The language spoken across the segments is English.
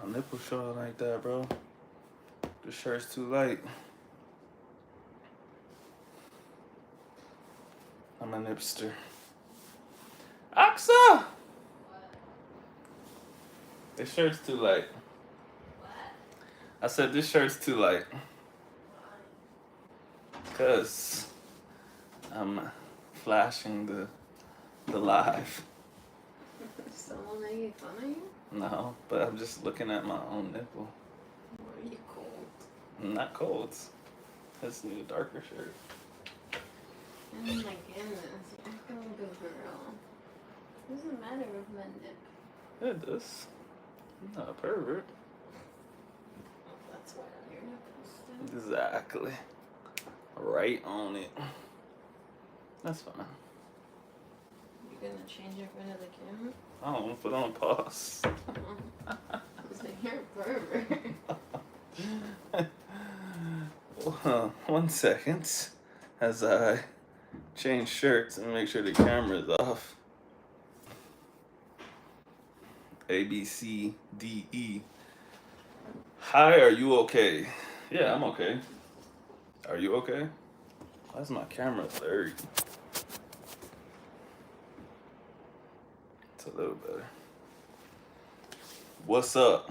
My nipple showing like that, bro. The shirt's too light. I'm a nipster. Aksa! This shirt's too light. I said this shirt's too light. Cause I'm flashing the live. Someone making fun of you? No, but I'm just looking at my own nipple. Why are you cold? I'm not cold. I just need a darker shirt. Oh my goodness, you're acting like a girl. Doesn't matter with my nip. It does. I'm not a pervert. Well, that's why your nipples do. Exactly. Right on it. That's fine. You're gonna change in front of the camera? I don't want to put on pause. I was like, you're a pervert. Well, 1 second as I change shirts and make sure the camera's off. A, B, C, D, E. Hi, are you okay? Yeah, I'm okay. Are you okay? Why is my camera blurry? It's a little better. What's up?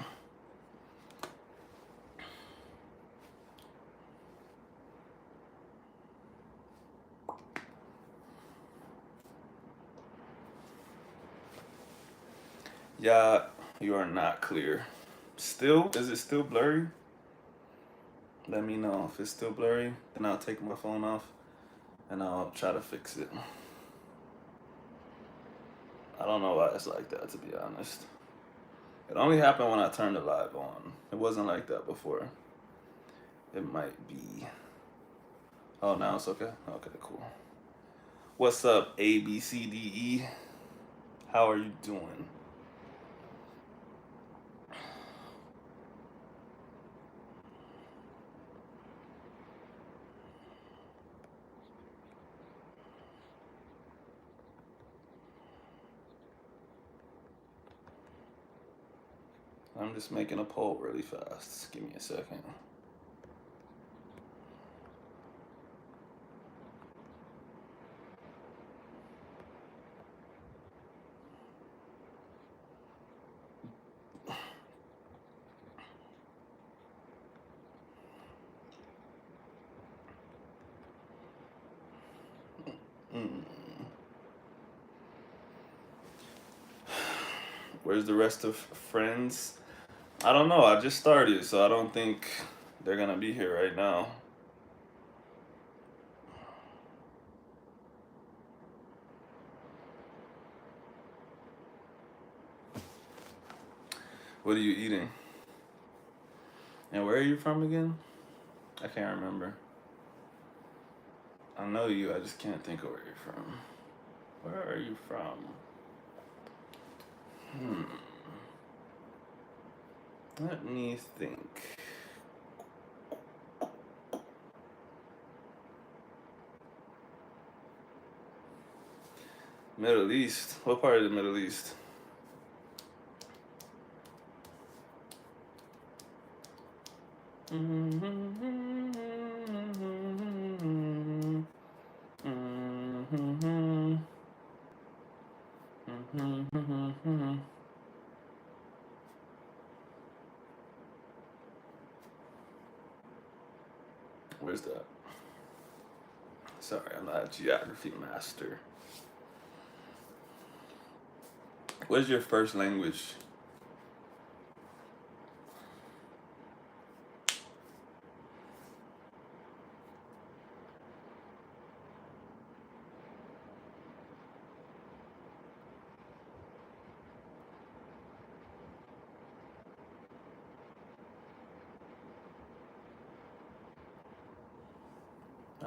Yeah, you are not clear. Still? Is it still blurry? Let me know if it's still blurry. Then I'll take my phone off and I'll try to fix it. I don't know why it's like that, to be honest. It only happened when I turned the live on. It wasn't like that before. It might be. Oh, now it's okay? Okay, cool. What's up, A, B, C, D, E? How are you doing? I'm just making a poll really fast. Give me a second. Where's the rest of friends? I don't know. I just started, so I don't think they're gonna be here right now. What are you eating? And where are you from again? I can't remember. I know you, I just can't think of where you're from. Where are you from? Let me think. Middle East. What part of the Middle East? Where's that? Sorry, I'm not a geography master. What's your first language?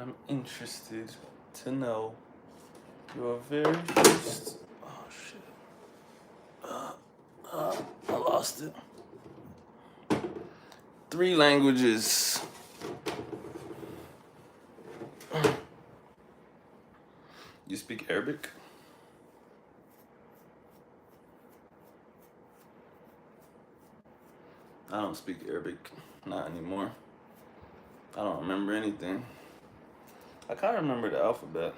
I'm interested to know your very first. Oh shit. I lost it. 3 languages. You speak Arabic? I don't speak Arabic, not anymore. I don't remember anything. I kind of remember the alphabet.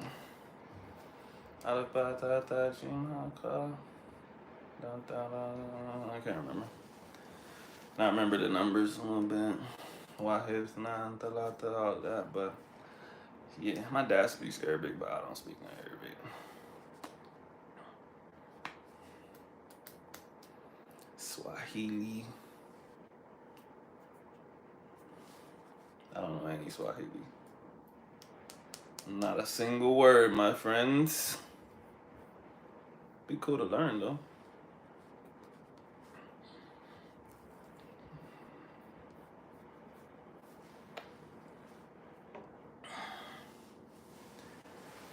Alif, ba, ta, ta, jim, ha, ka. Da, da, da. I can't remember. I remember the numbers a little bit. Wahid, Nan, Talata, all of that. But yeah, my dad speaks Arabic, but I don't speak no Arabic. Swahili. I don't know any Swahili. Not a single word, my friends. Be cool to learn though.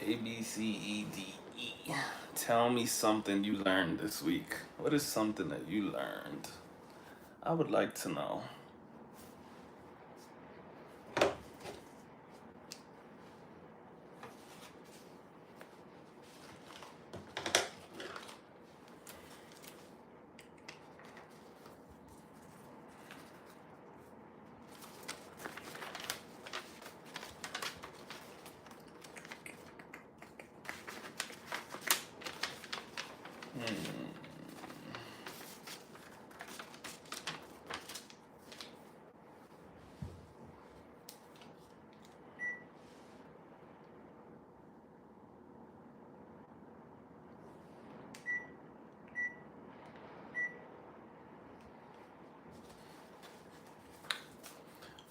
A B C E D E. Tell me something you learned this week. What is something that you learned? I would like to know. Hmm.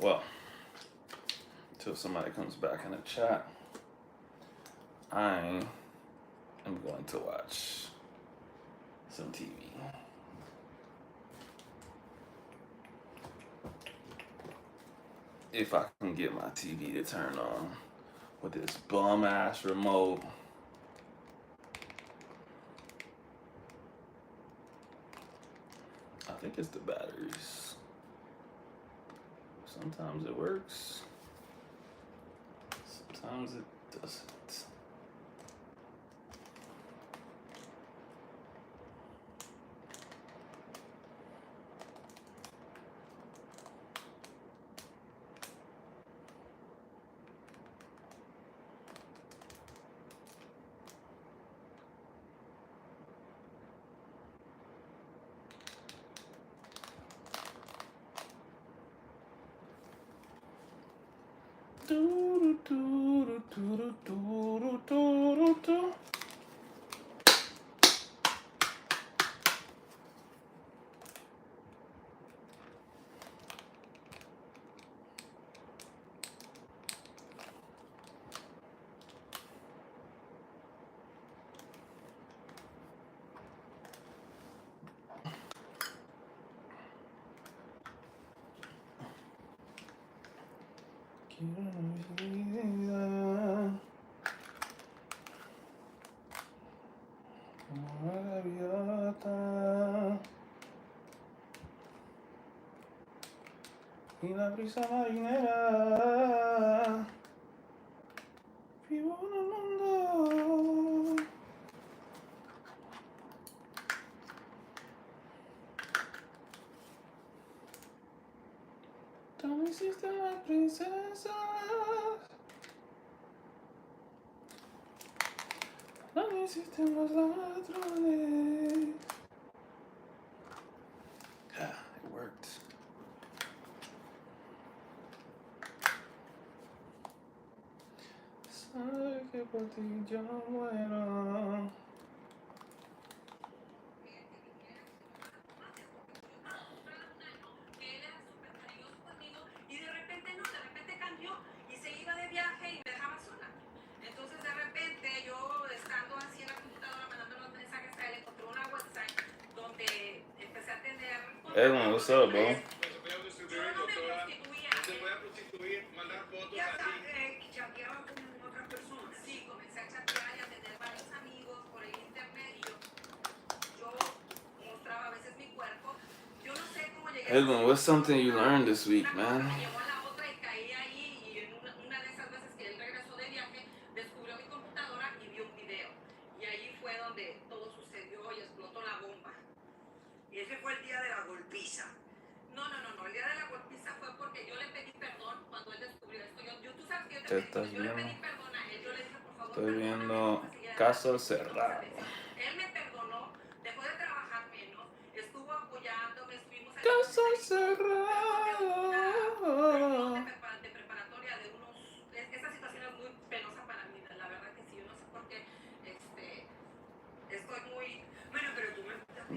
Well, until somebody comes back in the chat, I am going to watch some TV. If I can get my TV to turn on with this bum ass remote. I think it's the batteries. Sometimes it works. Sometimes it doesn't. Do, do, do, do, do, do, do, do. Y la brisa marinera vivo en el mundo. Tú me hiciste la princesa. No me hiciste los ladrones. Yeah, it worked. Sabe que por ti yo muero. Edwin, what's up, bro? Edwin, what's something you learned this week, man? ¿Qué estás viendo? Estoy viendo Caso Cerrado. Caso Cerrado.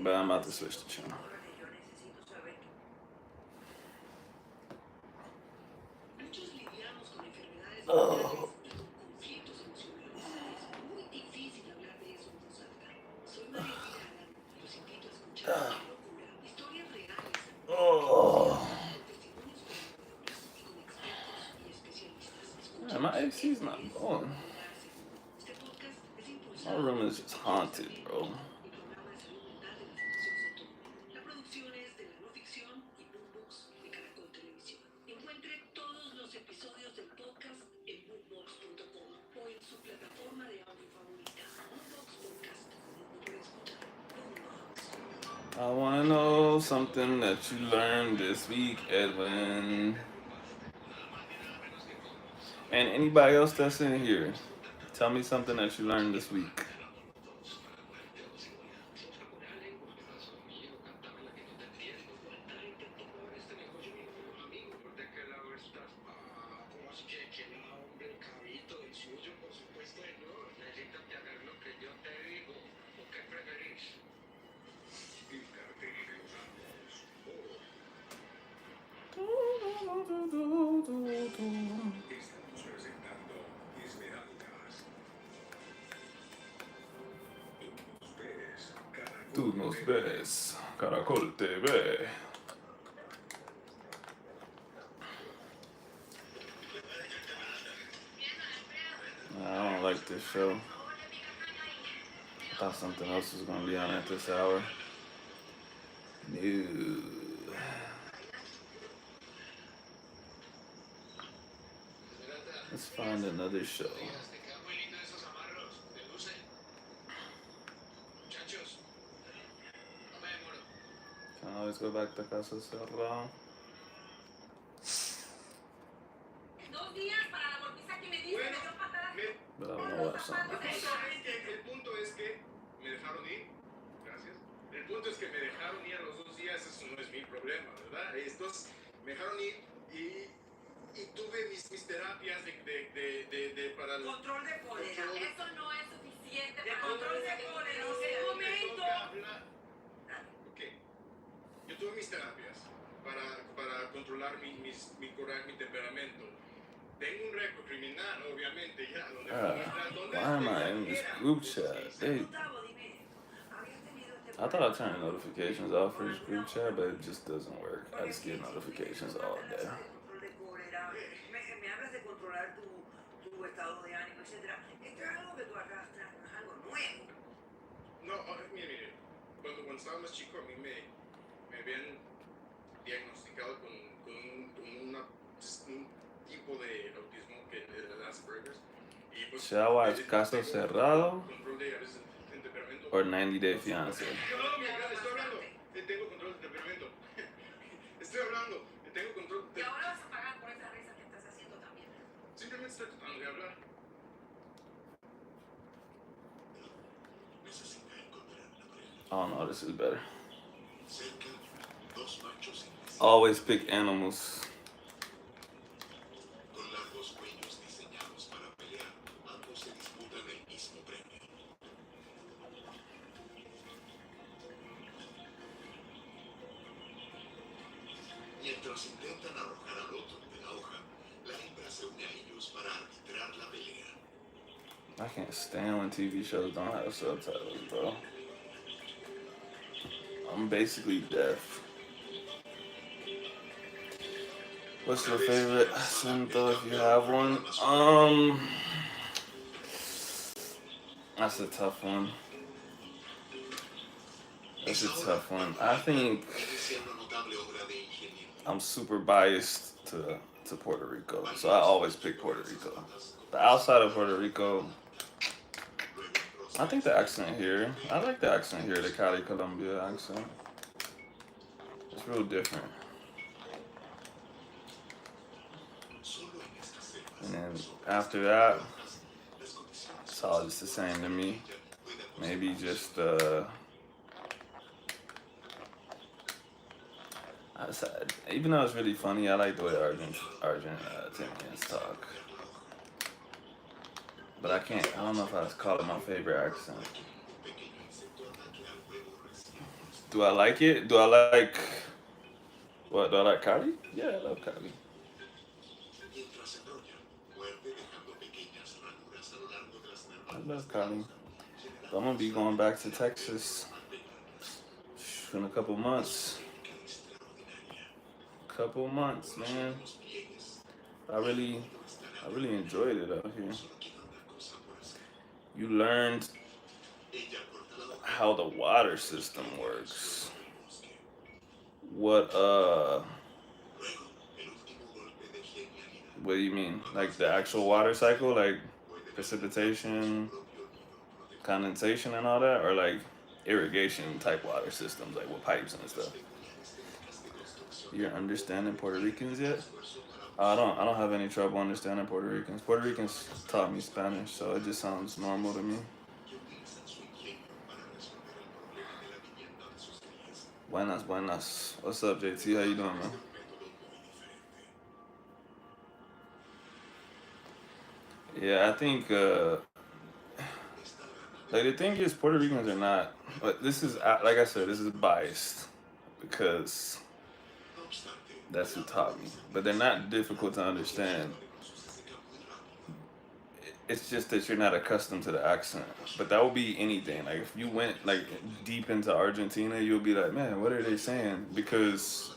But I'm about to switch the channel. Oh. Oh. Man, my AC's not going. My room is just haunted, bro. I wanna know something that you learned this week, Edwin. And anybody else that's in here, tell me something that you learned this week. Tú nos ves, Caracol TV. I don't like this show. I thought something else was gonna be on at this hour. No. Let's find another show. Can I always go back to Casa Cerrado? But I don't know what song it is. El punto es que me dejaron ir. Gracias. El punto es que me dejaron ir a los 2 días. Eso no es mi problema, ¿verdad? Entonces, me dejaron ir y tuve mis terapias para el control de cólera. Eso no es suficiente De para control de cólera. Un momento. Ok. Yo tuve mis terapias para controlar mi coraje, mi temperamento. Tengo un récord criminal, obviamente, ya. Why am I in this group chat? Hey, I thought I turned notifications off for this group chat, but it just doesn't work. I just get notifications all day. Me hablas de controlar tu estado de ánimo, etc. Esto es algo que tú arrastras, no es algo nuevo. No, mire, cuando estaba más chico a mí me habían diagnosticado con un tipo de autismo que es el Asperger's. Y pues, Should I watch Caso Cerrado control de a veces el temperamento. or 90 Day Fiancé? No, mira, estoy hablando. Tengo control de temperamento. Estoy hablando. Tengo control de... Y ahora vas a pagar por esa risa que estás haciendo también. Simplemente estoy tratando de hablar. Oh no, this is better. Always pick animals. Mientras intentan arrojar al otro de la hoja, la hembra se une a ellos para arbitrar la pelea. I can't stand when TV shows don't have subtitles, bro. I'm basically deaf. What's your favorite acento if you have one? That's a tough one. That's a tough one. I think I'm super biased to Puerto Rico, so I always pick Puerto Rico. But outside of Puerto Rico, I think the accent here, I like the accent here, the Cali, Colombia accent. It's real different. And then after that, it's all just the same to me. Maybe just even though it's really funny, I like the way Argentinians talk. But I can't. I don't know if I would call it my favorite accent. Do I like it? Do I like what? Do I like Cali? Yeah, I love Cali. I love Cali. But I'm gonna be going back to Texas in a couple months. Couple months, man. I really, I really enjoyed it out here. You learned how the water system works. What what do you mean? Like the actual water cycle, like precipitation, condensation, and all that, or like irrigation type water systems, like with pipes and stuff. You're understanding Puerto Ricans yet? I don't have any trouble understanding Puerto Ricans. Puerto Ricans taught me Spanish, so it just sounds normal to me. Buenas, buenas. What's up, JT? How you doing, man? Yeah, I think like the thing is, Puerto Ricans are not. But this is like I said, this is biased because that's who taught me. But they're not difficult to understand. It's just that you're not accustomed to the accent. But that would be anything. Like if you went like deep into Argentina, you'll be like, man, what are they saying? Because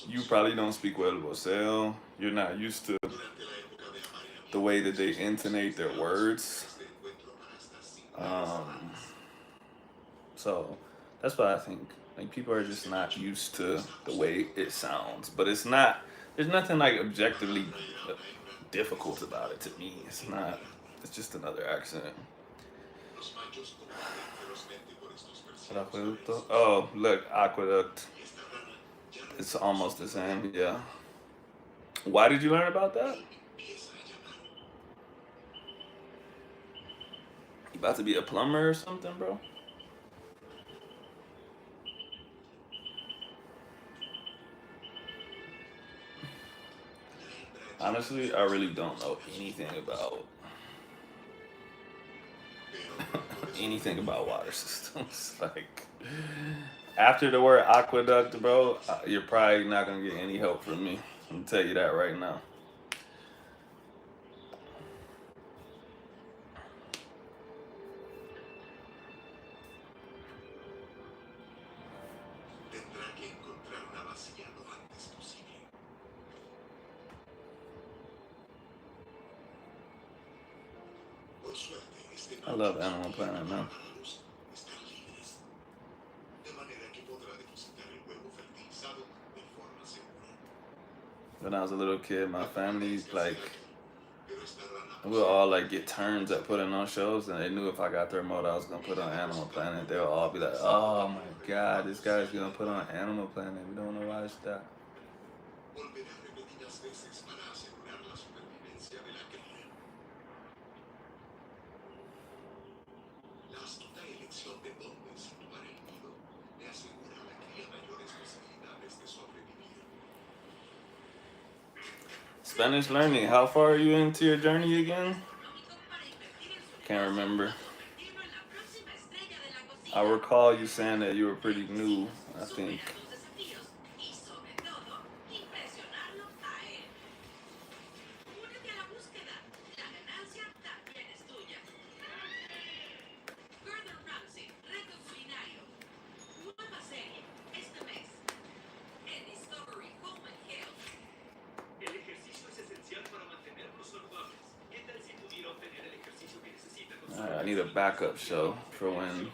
you probably don't speak well voceo. You're not used to the way that they intonate their words. Um, so that's why I think like people are just not used to the way it sounds. But it's not. There's nothing like objectively difficult about it to me. It's not. It's just another accent. Aqueducto. Oh, look, aqueduct. It's almost the same. Yeah. Why did you learn about that? You about to be a plumber or something, bro? Honestly, I really don't know anything about anything about water systems. Like after the word aqueduct, bro, you're probably not gonna get any help from me. I'm gonna tell you that right now. I love Animal Planet, man. When I was a little kid, my family like we would all like get turns at putting on shows, and they knew if I got the remote, I was gonna put on Animal Planet. They would all be like, "Oh my God, this guy's gonna put on Animal Planet. We don't know why it's that." Spanish learning. How far are you into your journey again? Can't remember. I recall you saying that you were pretty new, I think. I need a backup show for when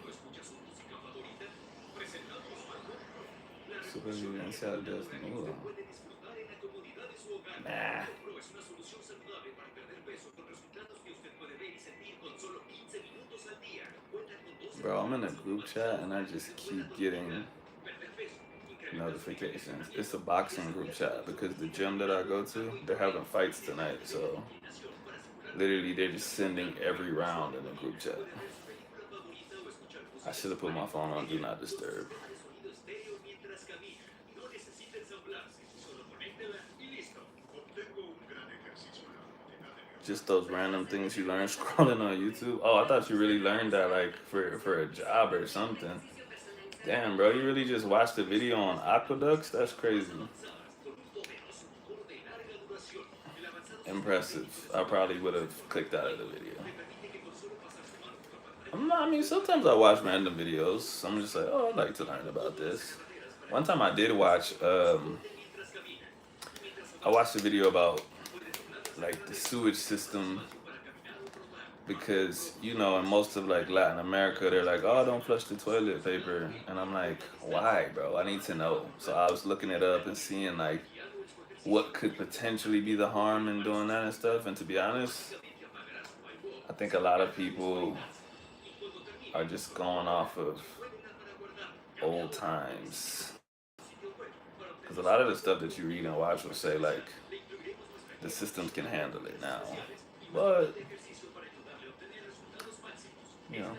supervivencia desnudo. Nah. Bro, I'm in a group chat and I just keep getting notifications. It's a boxing group chat because the gym that I go to, they're having fights tonight. So literally, they're just sending every round in the group chat. I should have put my phone on Do Not Disturb. Just those random things you learn scrolling on YouTube. Oh, I thought you really learned that like for a job or something. Damn, bro, you really just watched the video on aqueducts? That's crazy. Impressive. I probably would have clicked out of the video. I mean, sometimes I watch random videos. I'm just like, oh, I'd like to learn about this. One time I did watch, I watched a video about like the sewage system because in most of like Latin America they're like, oh, don't flush the toilet paper, and I'm like, why, bro? I need to know. So I was looking it up and seeing like what could potentially be the harm in doing that and stuff. And to be honest, I think a lot of people are just going off of old times. Because a lot of the stuff that you read and watch will say like the systems can handle it now. But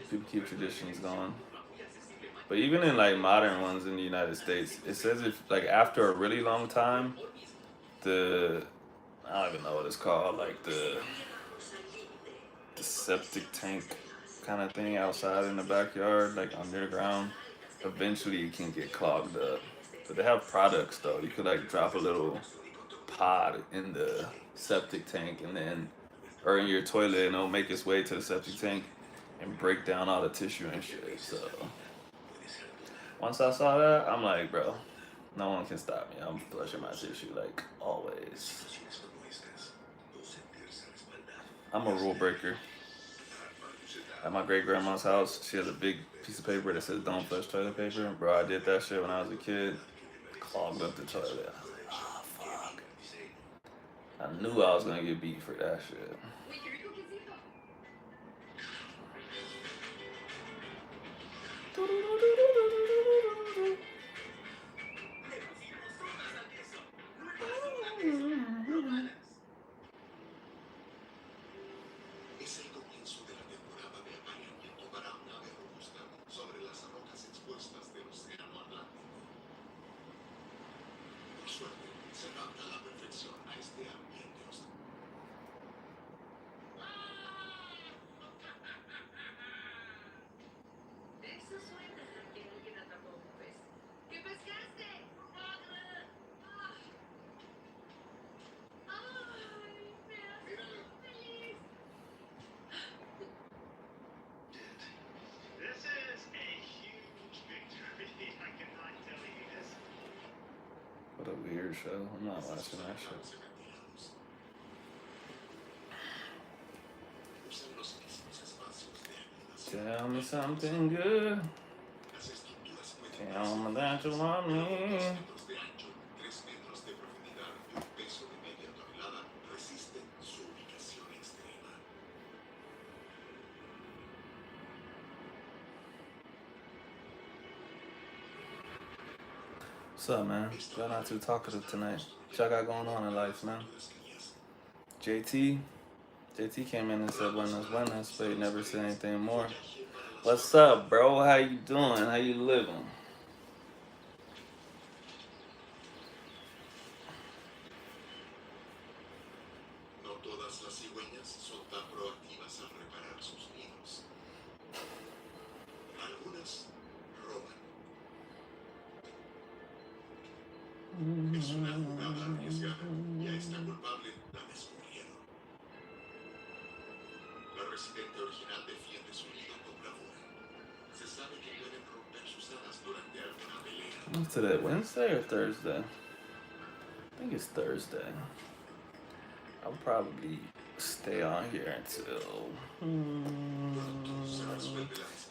people keep traditions going. But even in like modern ones in the United States, it says if like after a really long time, I don't even know what it's called, like the septic tank kind of thing outside in the backyard, like underground, eventually it can get clogged up. But they have products though. You could like drop a little pod in the septic tank or in your toilet, and it'll make its way to the septic tank and break down all the tissue and shit. So once I saw that, I'm like, bro, no one can stop me. I'm flushing my tissue like always. I'm a rule breaker. At my great grandma's house, she has a big piece of paper that says "Don't flush toilet paper." Bro, I did that shit when I was a kid. Clogged up the toilet. I was like, oh fuck. I knew I was gonna get beat for that shit. Es el comienzo de la temporada de apareamiento para una ave robusta sobre las rocas expuestas del océano Atlántico. Por suerte, se adapta a la perfección a este ambiente hostil. Eso suena a que alguien atrapó un pez. ¿Qué pescaste? ¡Ay! Me hace feliz. This is a huge victory. I cannot tell you this. What a weird show. I'm not watching that shit. Usan los mismos espacios de animación. Tell me something good. Las estructuras pueden Tell me that you want me. 2 metros de ancho, 3 metros de profundidad y un peso de media tonelada resisten su ubicación extrema. What's up, man? Y'all not too talkative tonight. What y'all got going on in life, man? JT came in and said buenas, but he never said anything more. What's up, bro? How you doing? How you living? No todas las cigüeñas son tan proactivas al reparar sus nidos. Algunas roban. Es una jugada arriesgada y a esta culpable la descubrieron. La residente original defiende su nido con bravura. Se sabe que pueden romper sus alas durante alguna pelea. What's today, Wednesday or Thursday? I think it's Thursday. I'll probably stay on here until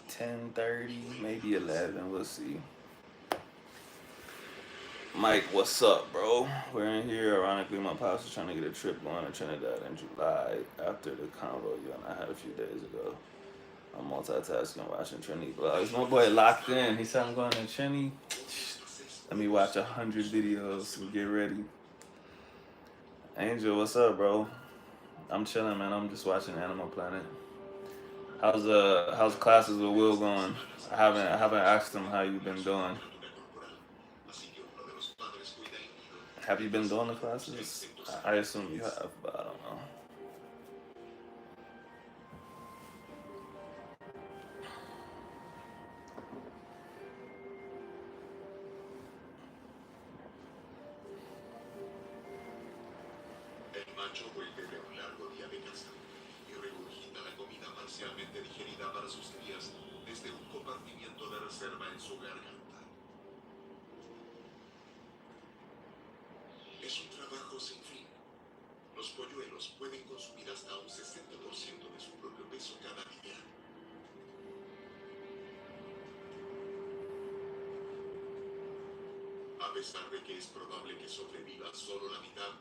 10:30, maybe 11. We'll see. Mike, what's up, bro? We're in here. Ironically, my pops is trying to get a trip going to Trinidad in July after the convo you and I had a few days ago. I'm multitasking, watching Trini vlogs. My boy locked in. He said I'm going to Trini. Let me watch 100 videos and get ready. Angel, what's up, bro? I'm chilling, man. I'm just watching Animal Planet. How's classes with Will going? I haven't asked him how you've been doing. Have you been doing the classes? I assume you have, but I don't know. El macho vuelve de un largo día de caza y regurgita la comida parcialmente digerida para sus crías desde un compartimiento de reserva en su garganta. Es un trabajo sin fin. Los polluelos pueden consumir hasta un 60% de su propio peso cada día. A pesar de que es probable que sobreviva solo la mitad,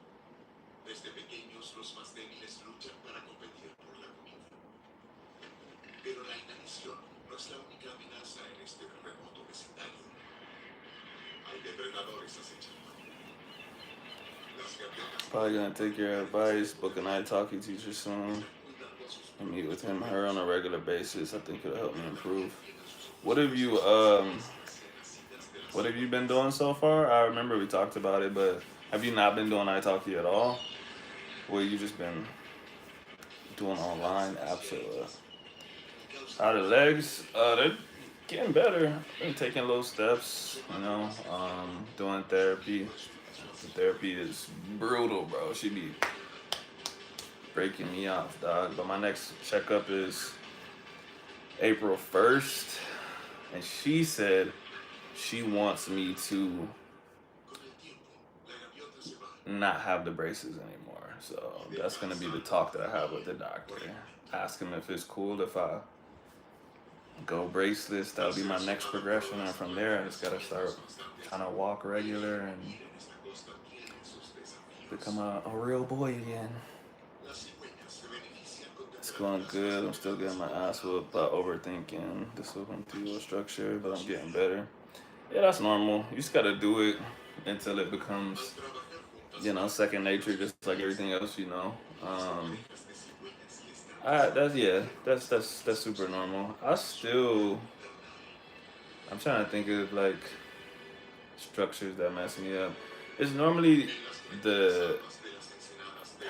desde pequeños los más débiles luchan para competir por la comida. Pero la inanición no es la única amenaza en este remoto vecindario. Hay depredadores acechando. Las gaviotas Probably gonna take your advice, book an italki teacher soon, and meet with him, her on a regular basis. I think it'll help me improve. What have you What have you been doing so far? I remember we talked about it, but have you not been doing italki at all? Or you just been doing online apps or how the legs? They're getting better. Been taking little steps, doing therapy. The therapy is brutal, bro. She be breaking me off, dog. But my next checkup is April 1st, and she said she wants me to not have the braces anymore. So that's gonna be the talk that I have with the doctor. Ask him if it's cool if I go braceless. That'll be my next progression, and from there I just gotta start trying to walk regular and become a real boy again. It's going good. I'm still getting my ass whooped by overthinking the subconscious structure, but I'm getting better. Yeah, that's normal. You just gotta do it until it becomes, second nature, just like everything else. That's super normal. I'm trying to think of like structures that mess me up. It's normally the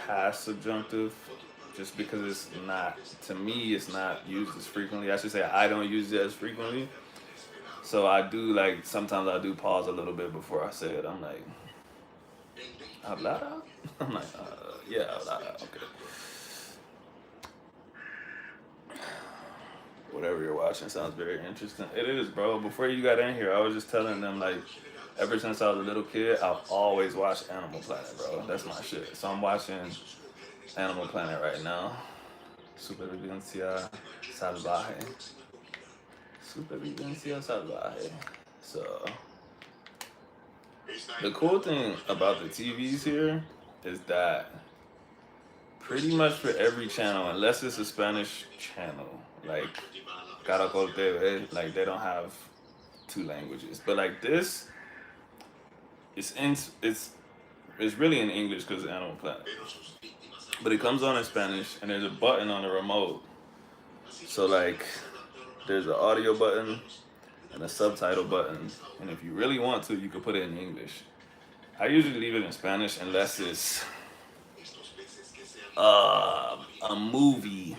past subjunctive, just because it's not, to me, it's not used as frequently. I should say I don't use it as frequently. So I do, like, sometimes I do pause a little bit before I say it. I'm like, hablada? I'm like, yeah, hablada, okay. Whatever you're watching sounds very interesting. It is, bro. Before you got in here, I was just telling them, like, ever since I was a little kid, I've always watched Animal Planet, bro. That's my shit. So I'm watching Animal Planet right now. Supervivencia Salvaje. Supervivencia Salvaje. So, the cool thing about the TVs here is that pretty much for every channel, unless it's a Spanish channel, like Caracol TV, like they don't have two languages. But like this, it's really in English because it's Animal Planet. But it comes on in Spanish, and there's a button on the remote. So like, there's an audio button and a subtitle button, and if you really want to, you can put it in English. I usually leave it in Spanish unless it's a movie.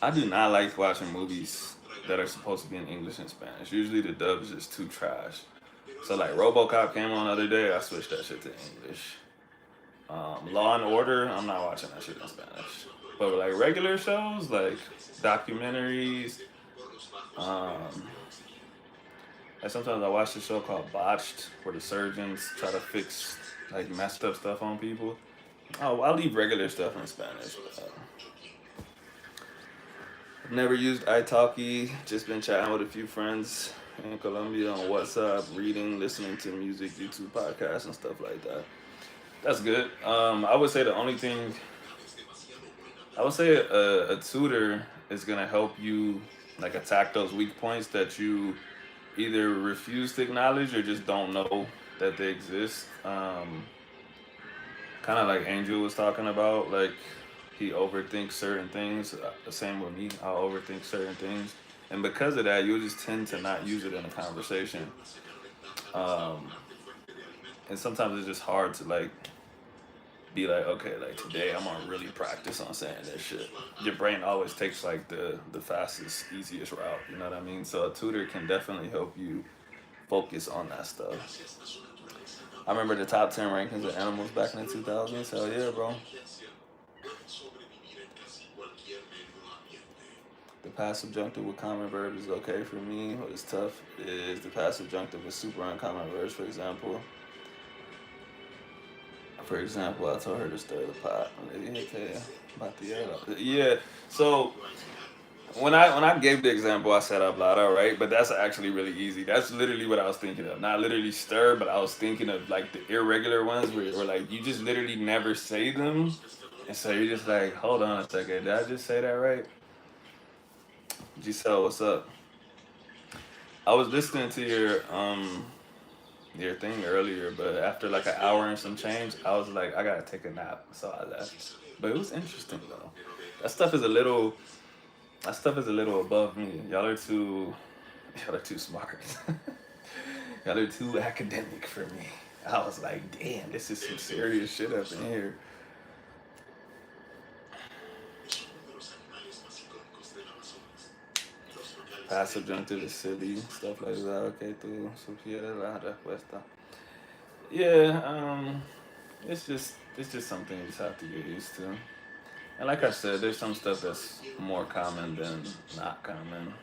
I do not like watching movies that are supposed to be in English and Spanish. Usually the dub is just too trash. So like RoboCop came on the other day, I switched that shit to English. Law and Order, I'm not watching that shit in Spanish. But like regular shows, like documentaries, and sometimes I watch a show called Botched, where the surgeons try to fix like messed up stuff on people. Oh, I'll leave regular stuff in Spanish. But, I've never used italki, just been chatting with a few friends in Colombia on WhatsApp, reading, listening to music, YouTube podcasts, and stuff like that. That's good. I would say the only thing, I would say a tutor is gonna help you like attack those weak points that you either refuse to acknowledge or just don't know that they exist. Kind of like Angel was talking about, like he overthinks certain things. The same with me, I'll overthink certain things, and because of that, you'll just tend to not use it in a conversation. Um, and sometimes it's just hard to like be like, okay, like today I'm gonna really practice on saying this shit. Your brain always takes like the fastest, easiest route. You know what I mean? So a tutor can definitely help you focus on that stuff. I remember the top 10 rankings of animals back in the 2000s. Hell yeah, bro. The past subjunctive with common verbs is okay for me. What is tough is the past subjunctive with super uncommon verbs, for example. For example, I told her to stir the pot. Yeah. So when I gave the example, I said hablada, right? But that's actually really easy. That's literally what I was thinking of. Not literally stir, but I was thinking of like the irregular ones where like you just literally never say them. And so you're just like, hold on a second, did I just say that right? Giselle, what's up? I was listening to your thing earlier, but after like an hour and some change, I was like, I gotta take a nap, so I left. But it was interesting though. That stuff is a little that stuff is a little above me. Y'all are too smart. Y'all are too academic for me. I was like, damn, this is some serious shit up in here. Past subjunctive is silly, stuff like that. Okay, tú sugieres la respuesta. Yeah, it's just something you just have to get used to. And like I said, there's some stuff that's more common than not common.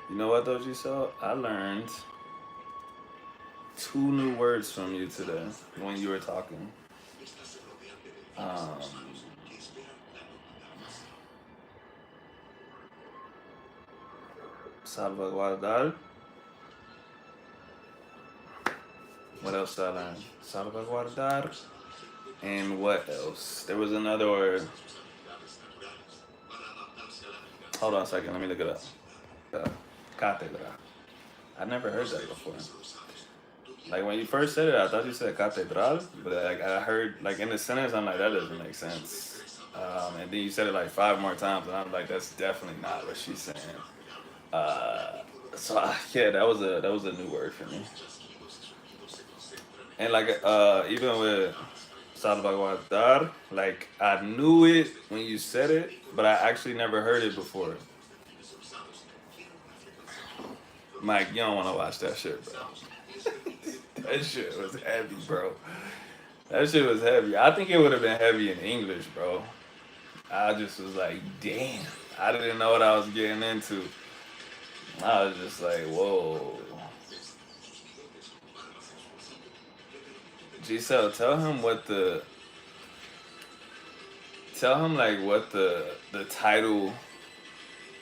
You know what though, Giselle? I learned two new words from you today when you were talking. Um, salvaguardar. What else did I learn? Salvaguardar. And what else? There was another word. Hold on a second. Let me look it up. Cátedra. I never heard that before. Like when you first said it, I thought you said catedral, but like I heard like in the sentence, I'm like that doesn't make sense. And then you said it like five more times, and I'm like that's definitely not what she's saying. Uh, yeah, that was a new word for me. And like even with salvaguardar, like I knew it when you said it, but I actually never heard it before. Mike, you don't want to watch that shit, bro. That shit was heavy, bro. That shit was heavy. I think it would have been heavy in English, bro. I just was like, damn. I didn't know what I was getting into. I was just like, whoa. Giselle, tell him like what the title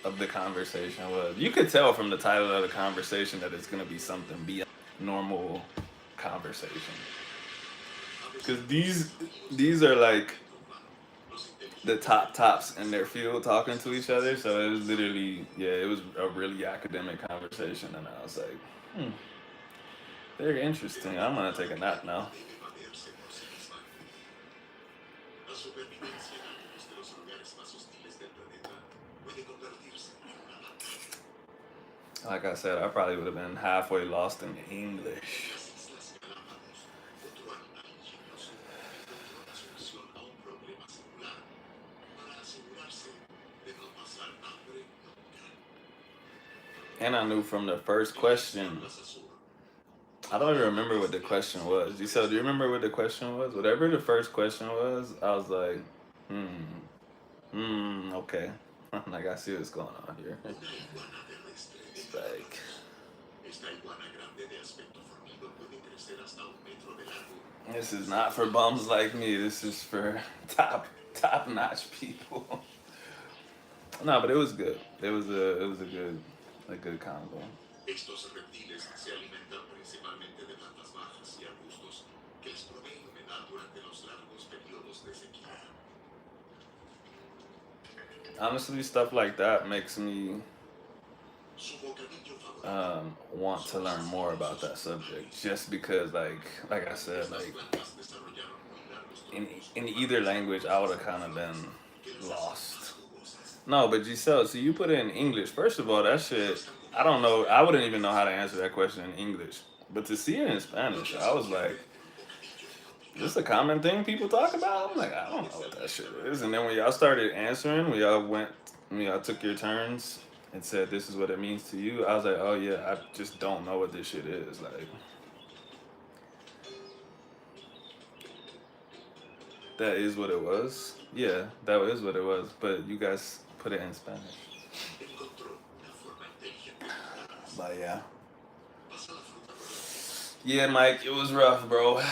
of the conversation was. You could tell from the title of the conversation that it's gonna be something beyond normal conversation. Because these are like the top tops in their field talking to each other. So it was literally, yeah, it was a really academic conversation, and I was like, very interesting. I'm gonna take a nap now. Like I said, I probably would have been halfway lost in English. And I knew from the first question, I don't even remember what the question was. You said, do you remember what the question was? Whatever the first question was, I was like, okay. Like, I see what's going on here. It's like, this is not for bums like me. This is for top notch people. No, but it was good. It was a good combo. Estos reptiles se alimentan principalmente de plantas bajas y arbustos que les proveen humedad durante los largos periodos de sequía. honestly, stuff like that makes me Su bocadillo favorito. want to Son los learn more about asquerosos that subject, bocadillos. just because, like I said, Estas like plantas desarrollaron muy largos in troncos in con either partes language, I would fibrosas have como kind of flores been que las hacen más lost. jugosas. No, but Giselle, so you put it in English. First of all, that Lo shit, están I don't comiendo know. I siempre wouldn't even know how to demasiado answer that question in English. But to see it in Lo Spanish, I was clasificaron like, por un bocadillo this tropical is a common thing people que talk about? I'm necesitaba like, I don't know cereales what del that shit is. And Mediterráneo. then when y'all started answering, when y'all took your turns and said this is what it means to you, I was like, oh yeah, I just don't know what this shit is. Like, that is what it was. Yeah, that is what it was. But you guys put it in Spanish. Encontró una forma inteligente de juntarlas. But yeah. Pasa la fruta por la pieza. Yeah, Mike, it was rough, bro. Este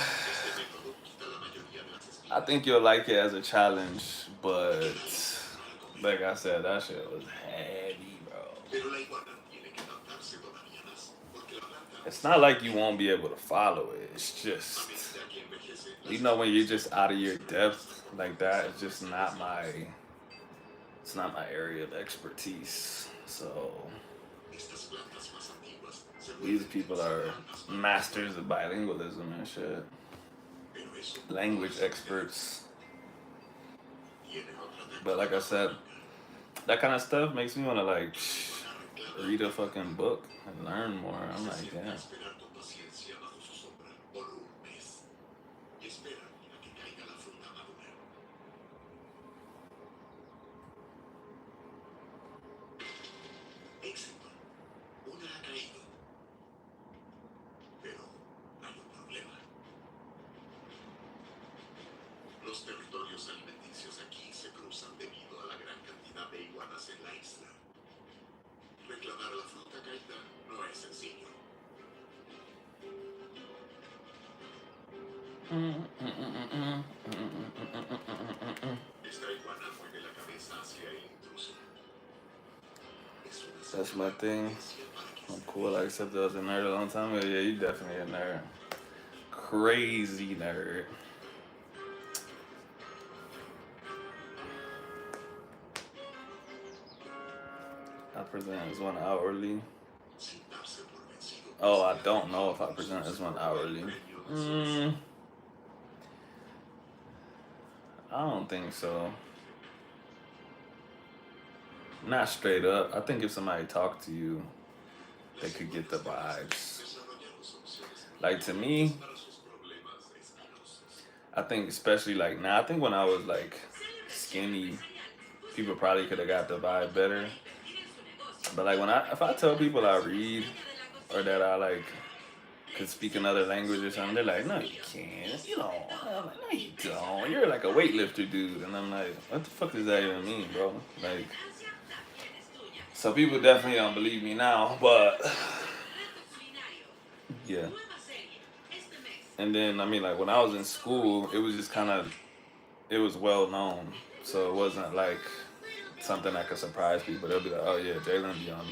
método quita la mayoría de las I espinas think you'll like it as a challenge, y but queda lista para la comida. like I said, that shit was heavy, bro. Pero la iguana tiene que adaptarse todavía más, porque la planta It's se not like you adapta. won't be able to follow it. It's A just, medida que envejece, you las know, when you're espinas just out of your se vuelven más depth like that, deformes it's just y not sensibles. it's not my area of expertise. So Estas plantas más antiguas se these vuelven people demasiado are altas para las masters of bilingualism and shit, pero eso no language es lo que experts. tienen otra But like I técnica más said, blanca. that kind of stuff makes me want to like La iguana reclama read a tierra fucking book and learn more. y I'm se like, sienta a damn. esperar con paciencia bajo su sombra por un mes y espera a que caiga la fruta madura. Éxito. Una ha caído, pero hay un problema. Los territorios alimenticios aquí se cruzan debido a la gran cantidad de iguanas en la isla. Reclamar la fruta caída no es sencillo. Esta iguana mueve la cabeza hacia el intruso. Es una That's señal my de thing. advertencia para que I'm se cool. I aleje. accepted I was a nerd a long time ago. Yeah, you definitely a nerd. Crazy nerd. I present as one hourly. Sin darse por vencido, Oh, I se don't aferra know al if I intruso present y as se one roba el hourly. premio de su deseo. I don't think so. Not straight up. I think if somebody talked to you, they could get the vibes. Desarrollaron soluciones Like to inteligentes me, para sus problemas espinosos. I think especially like now, I think when I was like skinny, people probably could have got the vibe better. But like if I tell people I read or that I like could speak another language or something, they're like, no, you can't. You don't. I'm like, no, you don't. You're like a weightlifter dude, and I'm like, what the fuck does that even mean, bro? Like, so people definitely don't believe me now, but yeah. And then I mean, like when I was in school, it was just kind of it was well known, so it wasn't like something that could surprise people. They'll be like, oh yeah, Jalen be on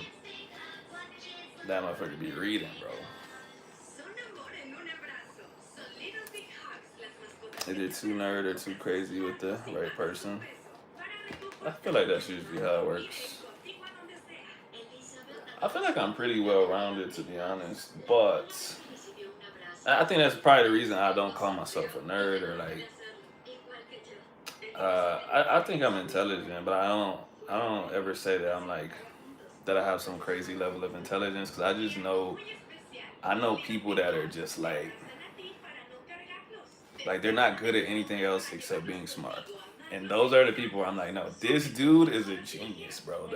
that motherfucker be reading, bro. Either too nerd or too crazy with the right person. I feel like that's usually how it works. I feel like I'm pretty well rounded, to be honest, but I think that's probably the reason I don't call myself a nerd or like. I think I'm intelligent, but I don't ever say that I'm like that I have some crazy level of intelligence because I just know I know people that are just like they're not good at anything else except being smart. And those are the people where I'm like, no, this dude is a genius, bro.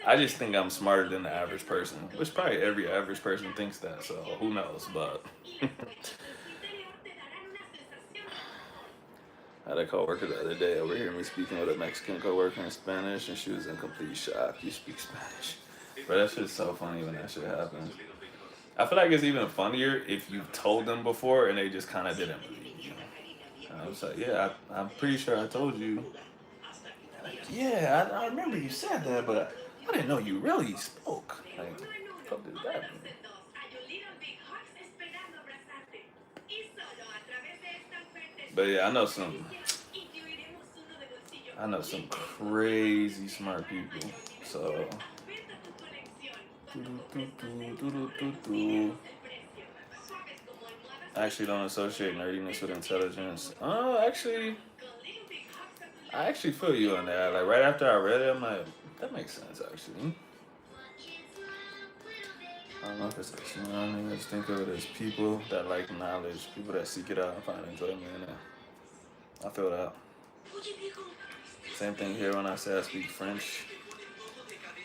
I just think I'm smarter than the average person, which probably every average person thinks that. So who knows? But I had a coworker the other day over here me speaking with a Mexican coworker in Spanish, and she was in complete shock. You speak Spanish, but that shit's so funny when that shit happens. I feel like it's even funnier if you've told them before and they just kind of didn't believe you. And I was like, yeah, I'm pretty sure I told you. Like, yeah, I remember you said that, but I didn't know you really spoke. Like, what the fuck does that mean? But yeah, I I know some crazy smart people. So, I actually don't associate nerdiness with intelligence. I actually feel you on that. Like right after I read it, I'm like, that makes sense actually. I don't know if it's you know what I mean. I just think of it as people that like knowledge, people that seek it out and find enjoyment in it. I feel that. Same thing here when I say I speak French.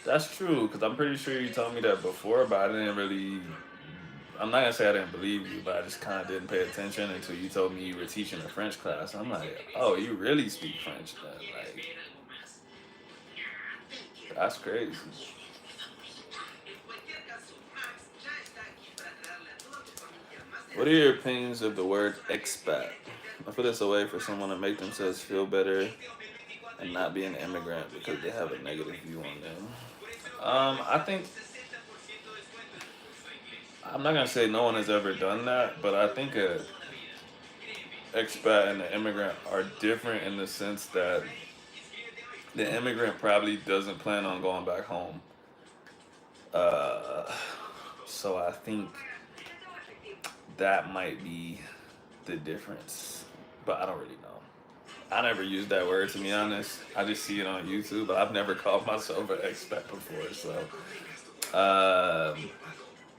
That's true, because I'm pretty sure you told me that before, but I didn't really. I'm not gonna say I didn't believe you, but I just kind of didn't pay attention until you told me you were teaching a French class. I'm like, oh, you really speak French then? Like, that's crazy. What are your opinions of the word expat? I feel it's a way for someone to make themselves feel better and not be an immigrant because they have a negative view on them. I think I'm not gonna say no one has ever done that, but I think a expat and an immigrant are different in the sense that the immigrant probably doesn't plan on going back home. Uh, so I think that might be the difference, but I don't really know. I never used that word to be honest. I just see it on YouTube, but I've never called myself an expat before. So,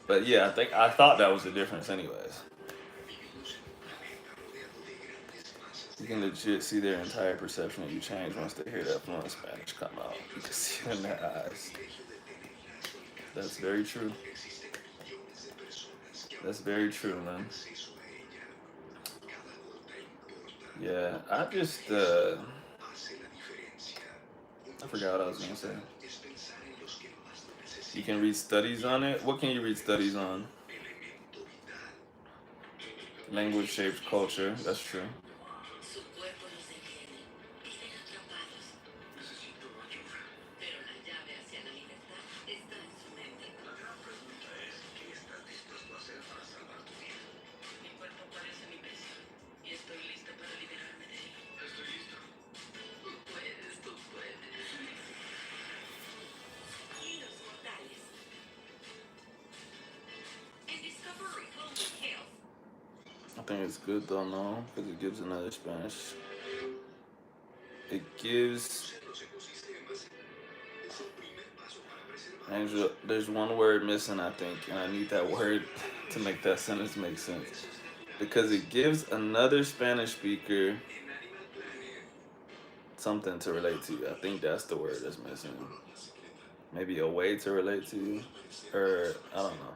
but yeah, I thought that was the difference, anyways. You can legit see their entire perception of you change once they hear that fluent Spanish come out. You can see it in their eyes. That's very true. That's very true, man. Yeah, I forgot what I was gonna say. You can read studies on it. What can you read studies on? Language shapes culture. That's true. I think it's good though, no, because it gives another Spanish. It gives Angel. There's one word missing, I think, and I need that word to make that sentence make sense. Because it gives another Spanish speaker something to relate to. I think that's the word that's missing. Maybe a way to relate to you, or I don't know.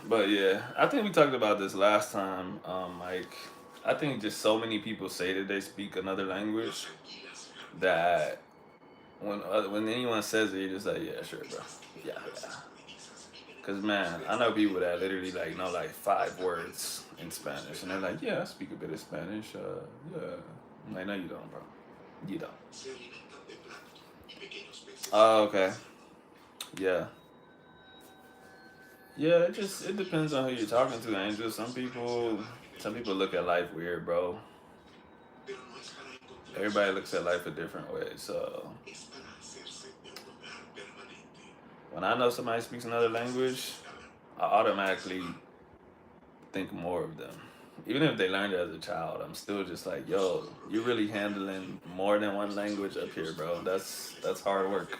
But yeah, I think we talked about this last time. Like, I think just so many people say that they speak another language that when anyone says it, you're just like, yeah, sure, bro, yeah, yeah. Cause man, I know people that literally like know like 5 words in Spanish, and they're like, yeah, I speak a bit of Spanish. Yeah. I'm like, no, you don't, bro. You don't. Oh, okay. Yeah. Yeah, it depends on who you're talking to, Angel. Some people look at life weird, bro. Everybody looks at life a different way. So when I know somebody speaks another language, I automatically think more of them. Even if they learned it as a child, I'm still just like, yo, you're really handling more than one language up here, bro. That's hard work.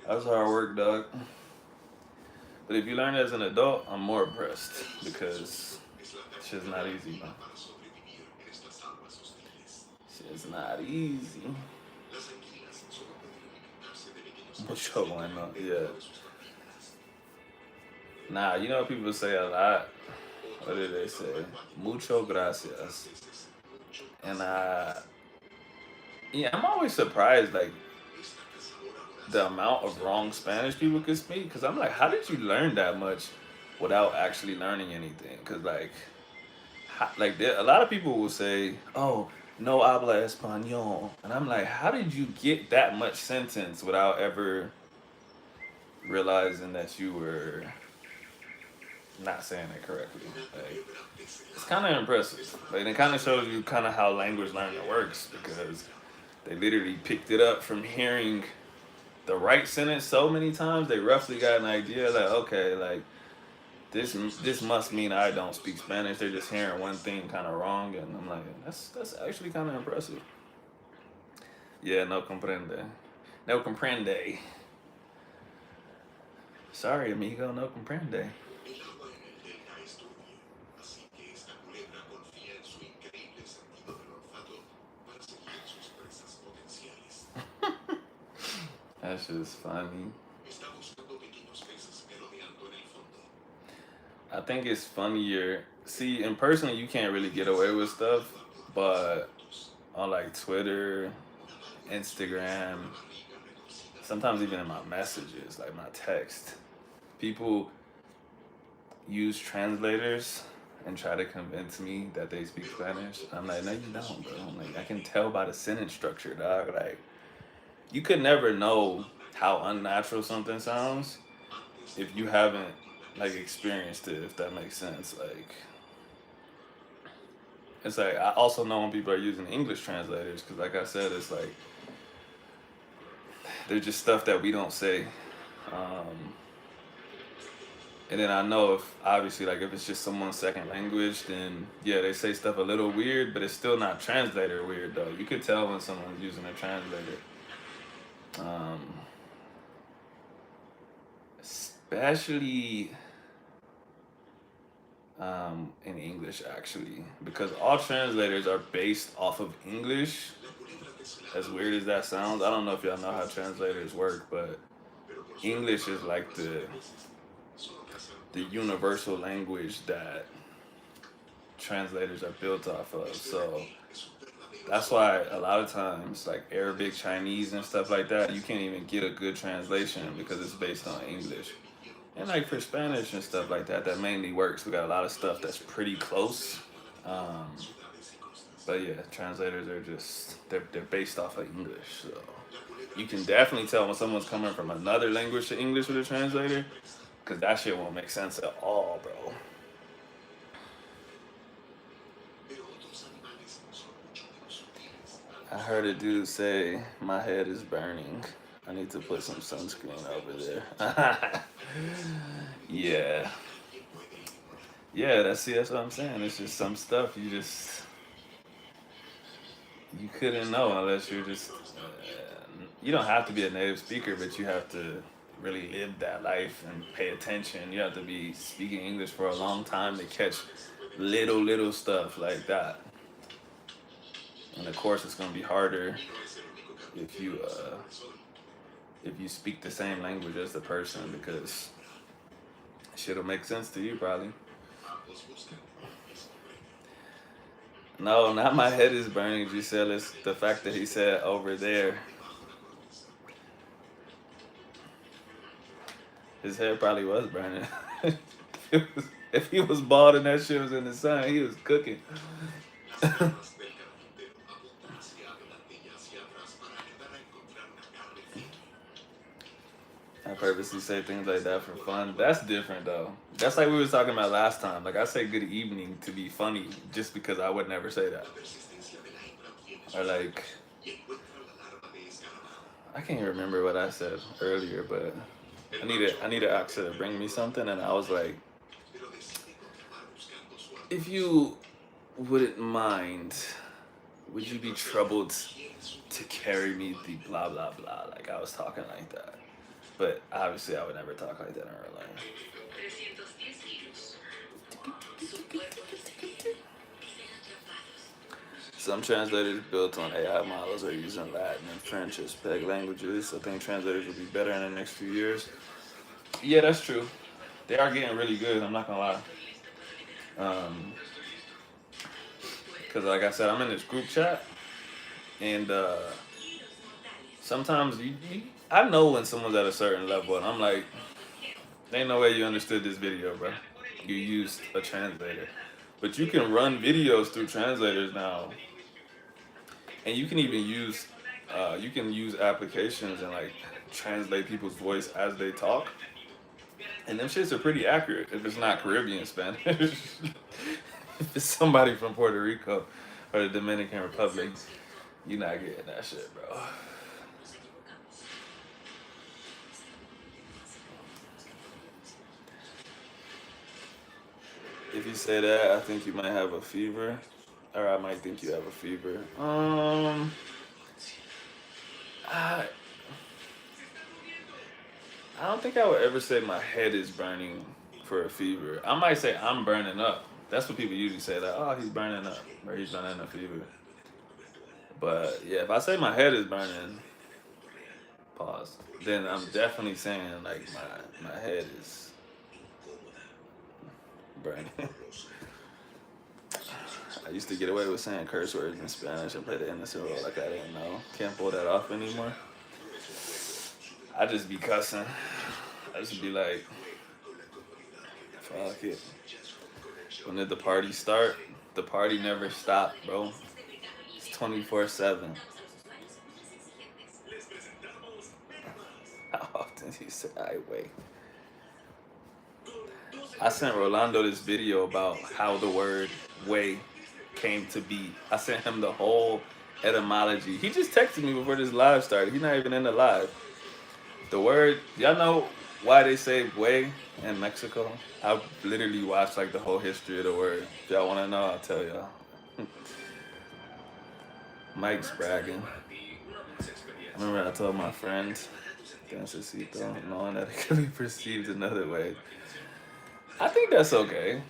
That's hard work, dog. But if you learn it as an adult, I'm more impressed because shit's not easy, man. Shit's not easy. Mucho bueno, yeah. Nah, you know what people say a lot? What did they say? Mucho gracias. And yeah, I'm always surprised, like, the amount of wrong Spanish people could speak. Because I'm like, how did you learn that much without actually learning anything? Because, like, a lot of people will say, oh, no habla español. And I'm like, how did you get that much sentence without ever realizing that you were not saying it correctly. Like, it's kind of impressive. Like, it kind of shows you kind of how language learning works because they literally picked it up from hearing the right sentence so many times. They roughly got an idea that okay, like this must mean I don't speak Spanish. They're just hearing one thing kind of wrong, and I'm like, that's actually kind of impressive. Yeah, no comprende, no comprende. Sorry, amigo, no comprende. El agua en el delta es turbia, así que esta culebra confía en su increíble sentido del olfato para seguir sus presas potenciales. That's just funny. Está buscando pequeños peces merodeando en el fondo. I think it's funnier. See, in person, you can't really get away with stuff, but on like Twitter, Instagram, sometimes even in my messages, like my text, people use translators and try to convince me that they speak Spanish. I'm like, no, you don't, bro. I'm like, I can tell by the sentence structure, dog. Like, you could never know how unnatural something sounds if you haven't like experienced it, if that makes sense. Like, it's like I also know when people are using English translators because, like I said, it's like they're just stuff that we don't say. Um, and then I know if obviously like if it's just someone's second language, then yeah, they say stuff a little weird, but it's still not translator weird though. You could tell when someone's using a translator. Um, especially in English actually, because all translators are based off of English. As weird as that sounds, I don't know if y'all know how translators work, but English is like the universal language that translators are built off of. So that's why a lot of times, like Arabic, Chinese, and stuff like that, you can't even get a good translation because it's based on English. And like for Spanish and stuff like that, that mainly works. We got a lot of stuff that's pretty close. Um, but yeah, translators are just they're based off of English. So you can definitely tell when someone's coming from another language to English with a translator, because that shit won't make sense at all, bro. I heard a dude say, my head is burning. I need to put some sunscreen over there. Yeah. Yeah, that's what I'm saying. It's just some stuff you couldn't know unless you're just you don't have to be a native speaker, but you have to really live that life and pay attention. You have to be speaking English for a long time to catch little stuff like that. And of course, it's gonna be harder if you speak the same language as the person because shit'll make sense to you probably. No, not my head is burning, Giselle. It's the fact that he said over there. His head probably was burning. If he was bald and that shit was in the sun, he was cooking. I purposely say things like that for fun. That's different though. That's like we was talking about last time. Like I say good evening to be funny just because I would never say that. Or like I can't remember what I said earlier, but I needed Axa to bring me something and I was like, if you wouldn't mind, would you be troubled to carry me the blah blah blah? Like I was talking like that. But obviously, I would never talk like that in real life. Some translators built on AI models are using Latin and French as peg languages. I think translators will be better in the next few years. Yeah, that's true. They are getting really good. I'm not gonna lie. Because like I said, I'm in this group chat, and sometimes I know when someone's at a certain level, and I'm like, ain't no way you understood this video, bro. You used a translator, but you can run videos through translators now, and you can even use applications and like translate people's voice as they talk. And them shits are pretty accurate if it's not Caribbean Spanish. If it's somebody from Puerto Rico or the Dominican Republic, you're not getting that shit, bro. If you say that, I think you might have a fever, or I might think you have a fever. I I don't think I would ever say my head is burning for a fever. I might say I'm burning up. That's what people usually say. Like, oh, he's burning up, or he's burning a fever. But yeah, if I say my head is burning, pause, then I'm definitely saying like my head is burning. I used to get away with saying curse words in Spanish and play the innocent role like I didn't know. Can't pull that off anymore. I just be cussing. I just be like, fuck it. When did the party start? The party never stopped, bro. It's 24/7. How often do you say I wait? I sent Rolando this video about how the word way came to be. I sent him the whole etymology. He just texted me before this live started. He's not even in the live. The word, y'all know why they say way in Mexico? I literally watched like the whole history of the word. If y'all want to know, I'll tell y'all. Mike's bragging. I remember I told my friend, Dancecito, knowing that it could be perceived another way. I think that's okay.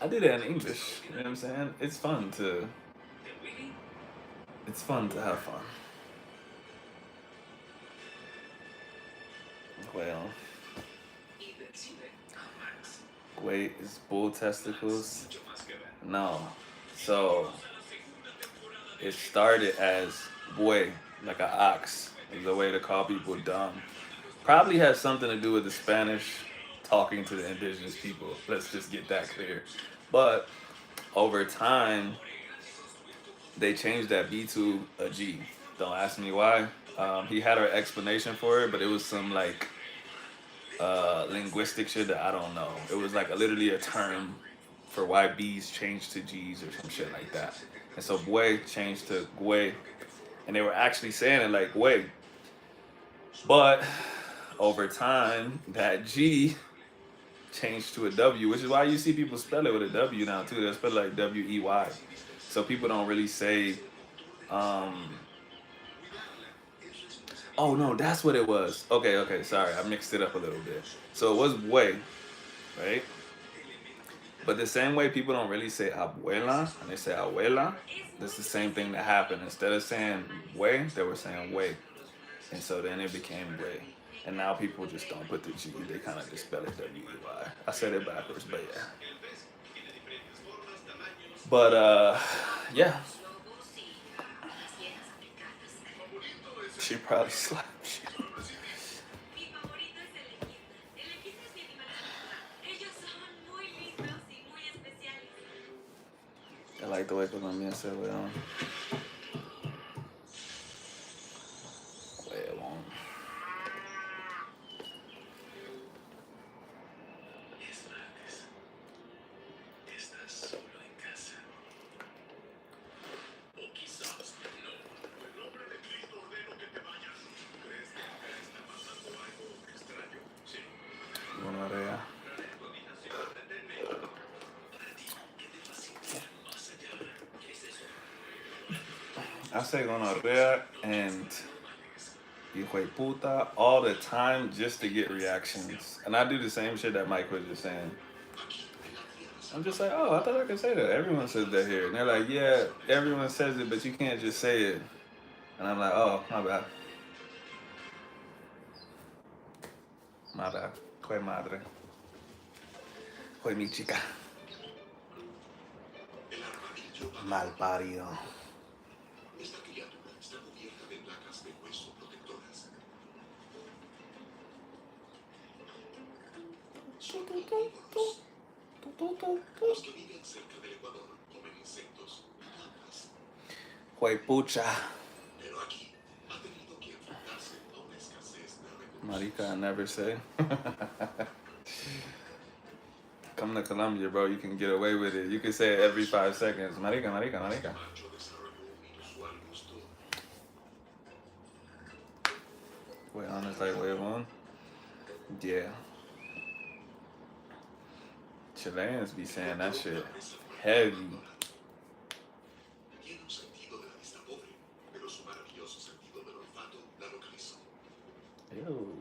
I do that in English. You know what I'm saying? It's fun to have fun. Well, wait, is bull testicles? No. So it started as buey, like an ox. It's a way to call people dumb. Probably has something to do with the Spanish talking to the indigenous people. Let's just get that clear. But over time, they changed that B to a G. Don't ask me why. He had an explanation for it, but it was some like linguistic shit that I don't know. It was like literally a term for why B's changed to G's or some shit like that. And so Bue changed to Gwe, and they were actually saying it like way. But over time, that G changed to a W, which is why you see people spell it with a W now too. They'll spell it like W-E-Y. So people don't really say, oh no, that's what it was. Okay, sorry, I mixed it up a little bit. So it was way, right? But the same way people don't really say abuela and they say abuela, that's the same thing that happened. Instead of saying way, they were saying way. And so then it became way. And now people just don't put the G, they kind of just spell it W-E-Y. I said it backwards, but yeah. But yeah. She probably slapped you. I like the way Colombia said weón. Huevón. Gonorrea. I say gonorrea and hijo de puta all the time just to get reactions. And I do the same shit that Mike was just saying. I'm just like, oh, I thought I could say that. Everyone says that here. And they're like, yeah, everyone says it, but you can't just say it. And I'm like, oh, my bad. My bad. Fue madre. Fue mi chica. Mal parido. Esta criatura está cubierta de placas de hueso protectoras. Son omnívoros. Los que viven cerca del Ecuador comen insectos y plantas. Juepucha. Pero aquí ha tenido que enfrentarse a una escasez de recursos. Marica, I never say. Come to Colombia, bro. You can get away with it. You can say it every 5 seconds. Marica, marica, Este marica. macho desarrolló un inusual gusto. Wait on is like wave on. Yeah. Chileans be saying that shit heavy. Tiene un sentido de la vista pobre, pero su maravilloso sentido del olfato la localizó. Ew.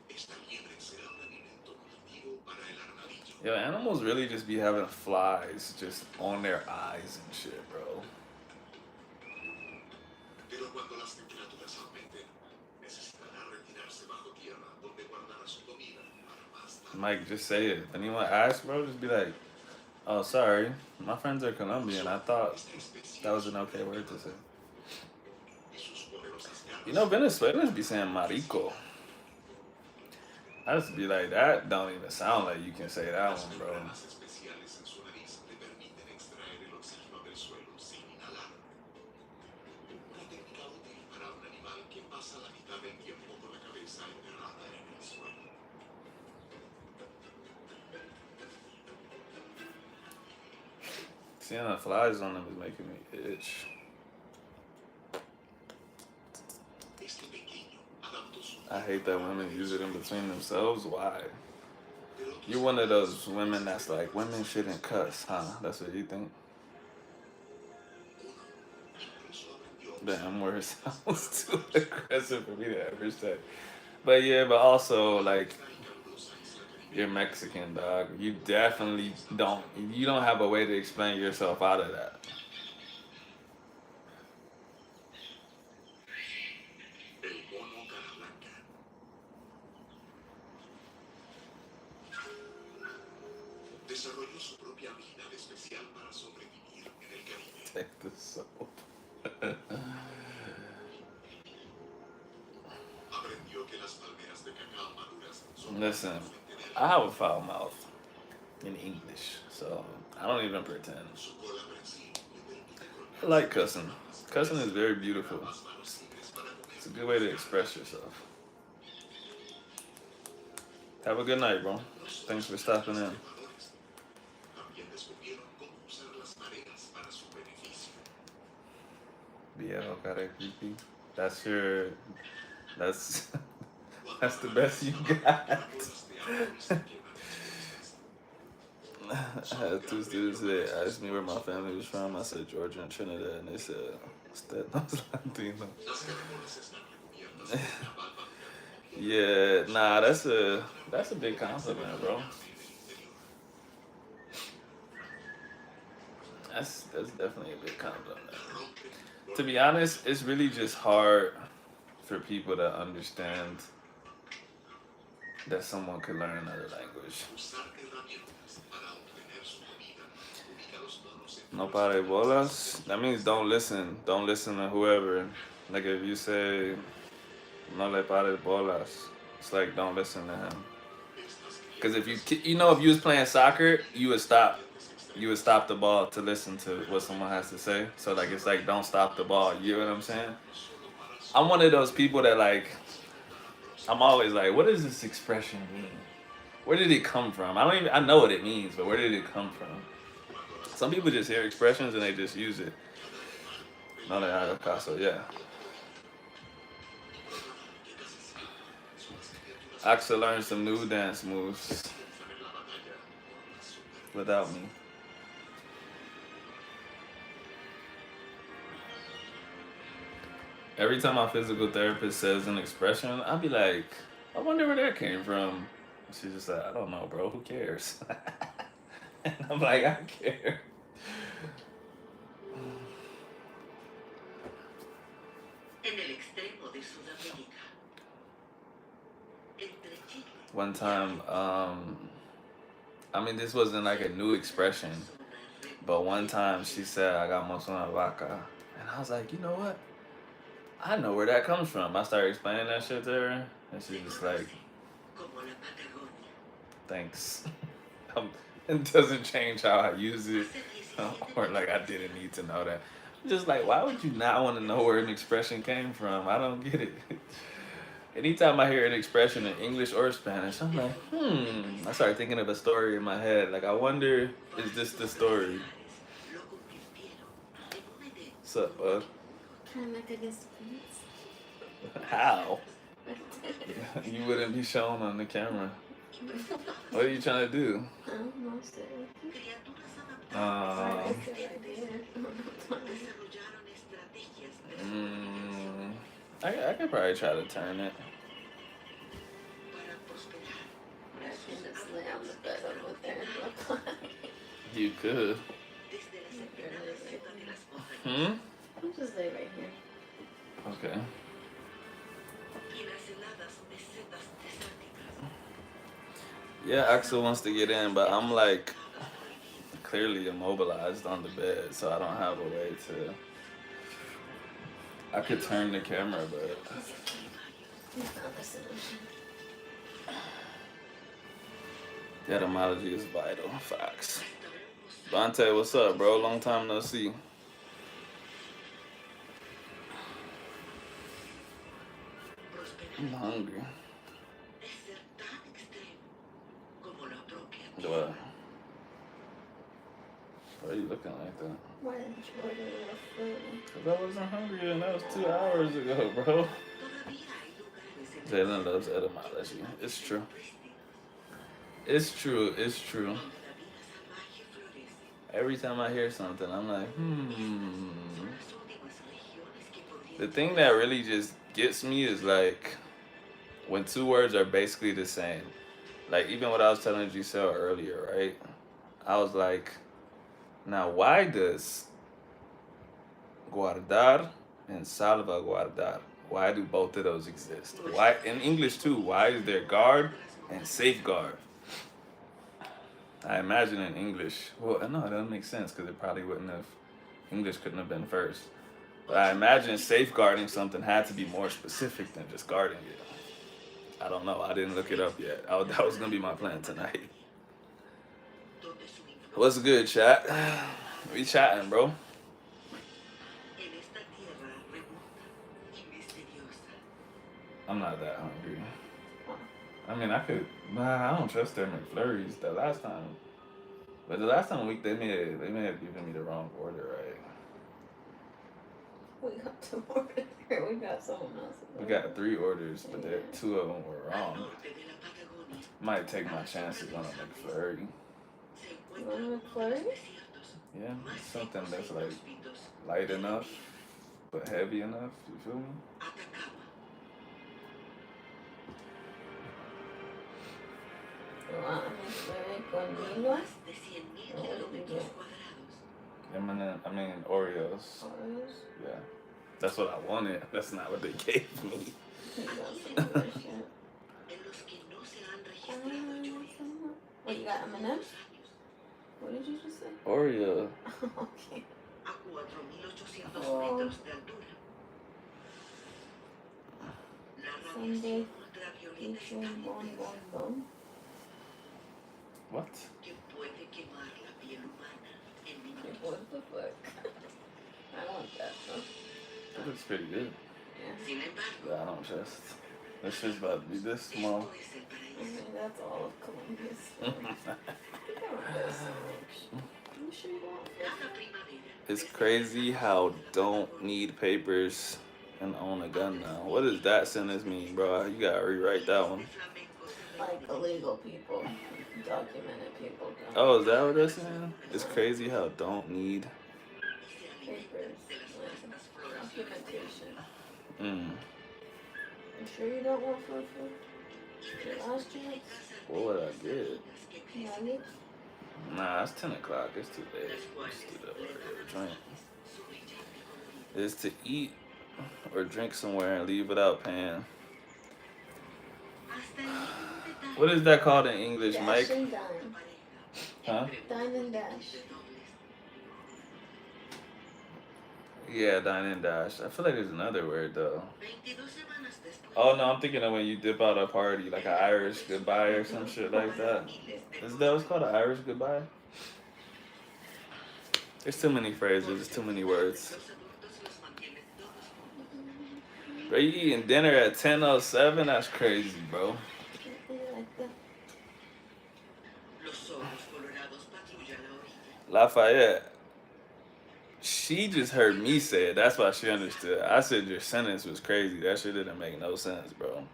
Esta liebre será un alimento nutritivo para el armadillo. Yo, animals really just be having flies just on their eyes and shit, bro. Pero cuando las temperaturas aumenten, necesitará retirarse bajo tierra donde guardará su comida para más tarde. Mike, just say it. If anyone asks, bro, just be like, oh, sorry. My friends are Colombian. I thought Esta especie that was an okay word to say. y sus poderosas garras You know, Venezuelans be saying marico. I just be like, that don't even sound like you can say that Las one, bro. membranas especiales en su nariz le permiten extraer el oxígeno del suelo sin inhalar. Una técnica útil para un animal que pasa la mitad del tiempo con la cabeza enterrada en el suelo. Seeing the flies on them is making me itch. Este pequeño adaptó su I hate that women use it in between themselves. Why? pero You're one of those women that's like, women shouldn't cuss, huh? That's what you think? incluso aprendió a Damn, word sounds too aggressive for me to ever say. But yeah, but also, like, usar y calurosa isla caribeña. you're Mexican, dog. You definitely don't, you don't have a way to explain yourself out of that. El mono cara blanca. Desarrolló su propia habilidad especial para sobrevivir en el Caribe. Take the soap. Aprendió que las palmeras de cacao maduras son Listen, una fuente de I have a foul mouth in English, so I don't even pretend. su cola prensil le permite I colgar like cussing. Cussing is very beautiful. las manos libres para It's a comer. good way to express yourself. Have a good night, bro. Thanks for stopping in. Trepadores también descubrieron cómo usar las mareas para su beneficio. Viejo cara creepy. That's your. That's. That's the best you got. I had two students that asked me where my family was from. I said Georgia and Trinidad, and they said, "Usted no es latino." Las caracolas están recubiertas de una valva de Yeah, nah, that's a big compliment, bro. That's definitely a big compliment. To be honest, it's really just hard for people to understand that someone could learn another language. usar herramientas para obtener su comida. Ubica los tonos en No pare bolas. That means don't listen. Don't listen to whoever. Like if you say no le pare bolas, it's like don't listen to him. Because if you know if you was playing soccer, you would stop. You would stop the ball to listen to what someone has to say. So like it's like don't stop the ball. You know what I'm saying? I'm one of those people that like. I'm always like, what does this expression mean? Where did it come from? I know what it means, but where did it come from? Some people just hear expressions and they just use it. No, they are Picasso, yeah. Axel learned some new dance moves without me. Every time my physical therapist says an expression, I'll be like, I wonder where that came from. She's just like, I don't know, bro. Who cares? And I'm like, I care. En el extremo de Sudamérica, entre Chile One time, I mean, this wasn't like a new expression, but one time she said, I got mozo una vaca. And I was like, you know what? I know where that comes from. I started explaining that shit to her, and she's just like, como la Patagonia. thanks. It doesn't change how I use it, or like I didn't need to know that. I'm just like, why would you not want to know where an expression came from? I don't get it. Anytime I hear an expression in English or Spanish, I'm like, I start thinking of a story in my head. Like, I wonder, is this the story? What's up, bud? Can I make against the fence? How? You wouldn't be shown on the camera. What are you trying to do? I don't know, silly. Um, It's right there. I could probably try to turn it. I can just lay on the bed over there and look like. You could. Hmm? I'll just lay right here. Okay. Yeah, Axel wants to get in, but I'm like clearly immobilized on the bed, so I don't have a way to. I could turn the camera, but He's not listening. the etymology is vital. Facts. Dante, what's up, bro? Long time no see. I'm hungry. What? Why are you looking like that? Why didn't you order enough food? Because I wasn't hungry and that was 2 hours ago, bro. Jalen loves etymology. It's true. It's true. It's true. Every time I hear something, I'm like, The thing that really just gets me is like when two words are basically the same. Like even what I was telling Giselle earlier, right? I was like, now why does guardar and salvaguardar, why do both of those exist? Why in English too, why is there guard and safeguard? I imagine in English, well, no, it doesn't make sense because it probably wouldn't have, English couldn't have been first. But I imagine safeguarding something had to be more specific than just guarding it. I don't know. I didn't look it up yet. That was going to be my plan tonight. What's good, chat? We chatting, bro. I'm not that hungry. I mean, I could. Nah, I don't trust their McFlurries. The last time, but the last time they may have given me the wrong order, right? We got 2 orders. We got someone else. We got 3 orders, but 2 of them were wrong. Might take my chances on a McFlurry. You want a McFlurry? Yeah, something that's like light enough, but heavy enough. You feel me? You want a McFlurry con Milo? Oreos. Oreos? Yeah, that's what I wanted. That's not what they gave me. You got some other shit. What, you got M&M's? What did you just say? Oreo. Okay. Sunday featuring Bon Bon Bon. What? What the fuck? I want that though. That looks pretty good. Yeah. But I don't trust. This shit's about to be this small. I mean, that's all of Colombia's stuff. I think I want that sandwich. You sure you want it? It's crazy how don't need papers and own a gun now. What does that sentence mean, bro? You gotta rewrite that one. Like illegal people, documented people. Oh, is that what that's saying? It's crazy how don't need. Papers, like documentation. Mm. You sure you don't want food? Your last chance? What would I get? Nuggets? Nah, it's 10 o'clock. It's too late. Just do the drink. Is to eat or drink somewhere and leave without paying. What is that called in English, Dash Mike? and dine. Huh? Dine and dash. Yeah, dine and dash. I feel like there's another word though. Oh no, I'm thinking of when you dip out a party, like an Irish goodbye or some shit like that. Is that what's called an Irish goodbye? There's too many phrases, too many words. Bro, you eating dinner at 10:07? That's crazy, bro. Like that. Los zorros colorados patrullan la orilla. Lafayette, she just heard me say it. That's why she understood. I said your sentence was crazy. That shit didn't make no sense, bro.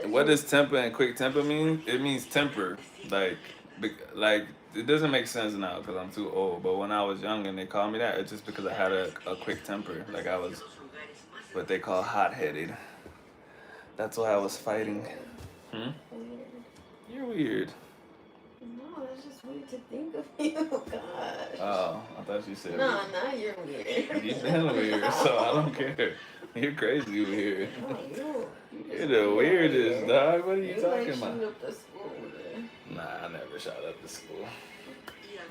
What does temper and quick temper mean? It means temper. Like, like it doesn't make sense now because I'm too old. But when I was young and they called me that, it's just because I had a quick temper. Like I was what they call hot-headed. That's why I was fighting. Hmm? Weird. You're weird. No, that's just weird to think of you. Gosh. Oh, I thought you said No, weird. now you're weird. You've been weird, so I don't care. You're crazy weird. No, you You're the weirdest, dog. What are you You talking like about? shoot up the school there. Nah, I never shot up the school.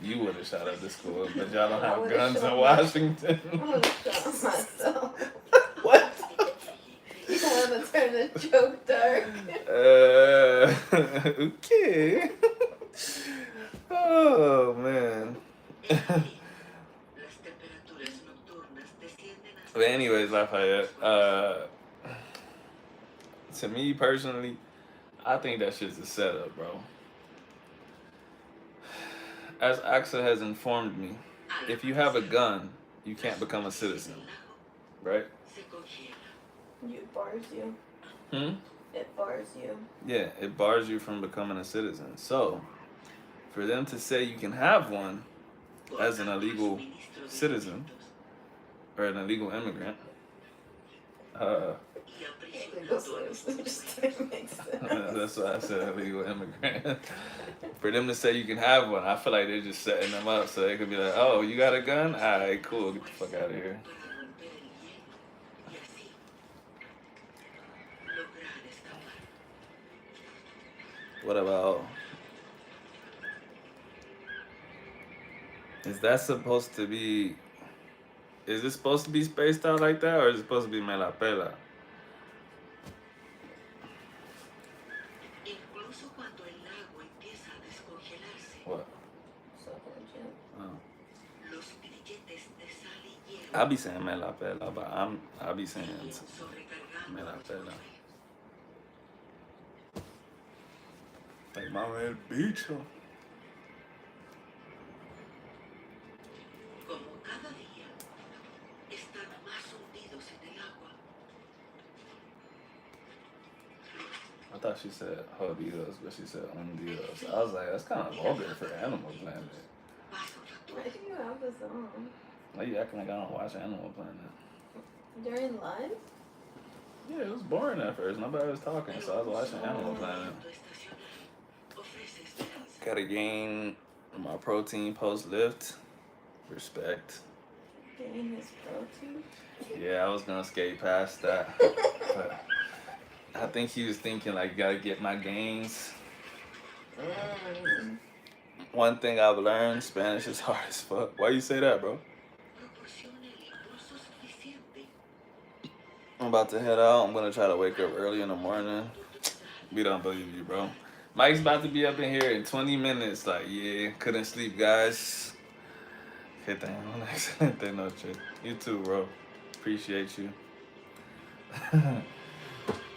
You would have shot up the school, but y'all don't I have would've guns in shot Washington. I would have shot myself. What? You want to turn the joke dark? Okay. Oh, man. Las temperaturas nocturnas descienden hasta But anyways, Lafayette, to me personally, I think that shit's a setup, bro. As AXA has informed me, if you have a gun, you can't become a citizen, right? se congela. It bars you. Hmm? It bars you. Yeah, it bars you from becoming a citizen. So, for them to say you can have one as an illegal citizen or an illegal immigrant, Illegal citizen just didn't make sense. that's why I said illegal immigrant. For them to say you can have one, I feel like they're just setting them up so they could be like, oh, you got a gun? Alright, cool, get the fuck out of here. Para romper el hielo y así lograr escapar. What about... Is that supposed to be... Is it supposed to be spaced out like that, or is it supposed to be me la pela? Incluso cuando el lago empieza a descongelarse, What? So legit. Oh. los grilletes de sal y hielo I be saying me la pela, but I be saying siguen me sobrecargando la los pela. cruceros. Like my man Bicho. Como cada día están más hundidos en el agua, I thought she said jodidos, but she said hundidos. I was like, that's kind of vulgar for Animal Planet. pasan Why facturas. do you have this on? Why you acting like I don't watch Animal Planet? During live? Yeah, it was boring at first. Nobody was talking, so I was watching Animal Planet. Estacional ofrece esperanza. Gotta gain my protein post lift. Respect. Getting his protein? Yeah, I was gonna skate past that. But I think he was thinking like, gotta get my gains. One thing I've learned, Spanish is hard as fuck. Why you say that, bro? Proporciona el impulso suficiente I'm about to head out. I'm gonna try to wake up early in the morning. We don't believe you, bro. Mike's about to be up in here in 20 minutes. Like, yeah, couldn't sleep, guys. Que tengan una excelente noche. You too, bro. Appreciate you.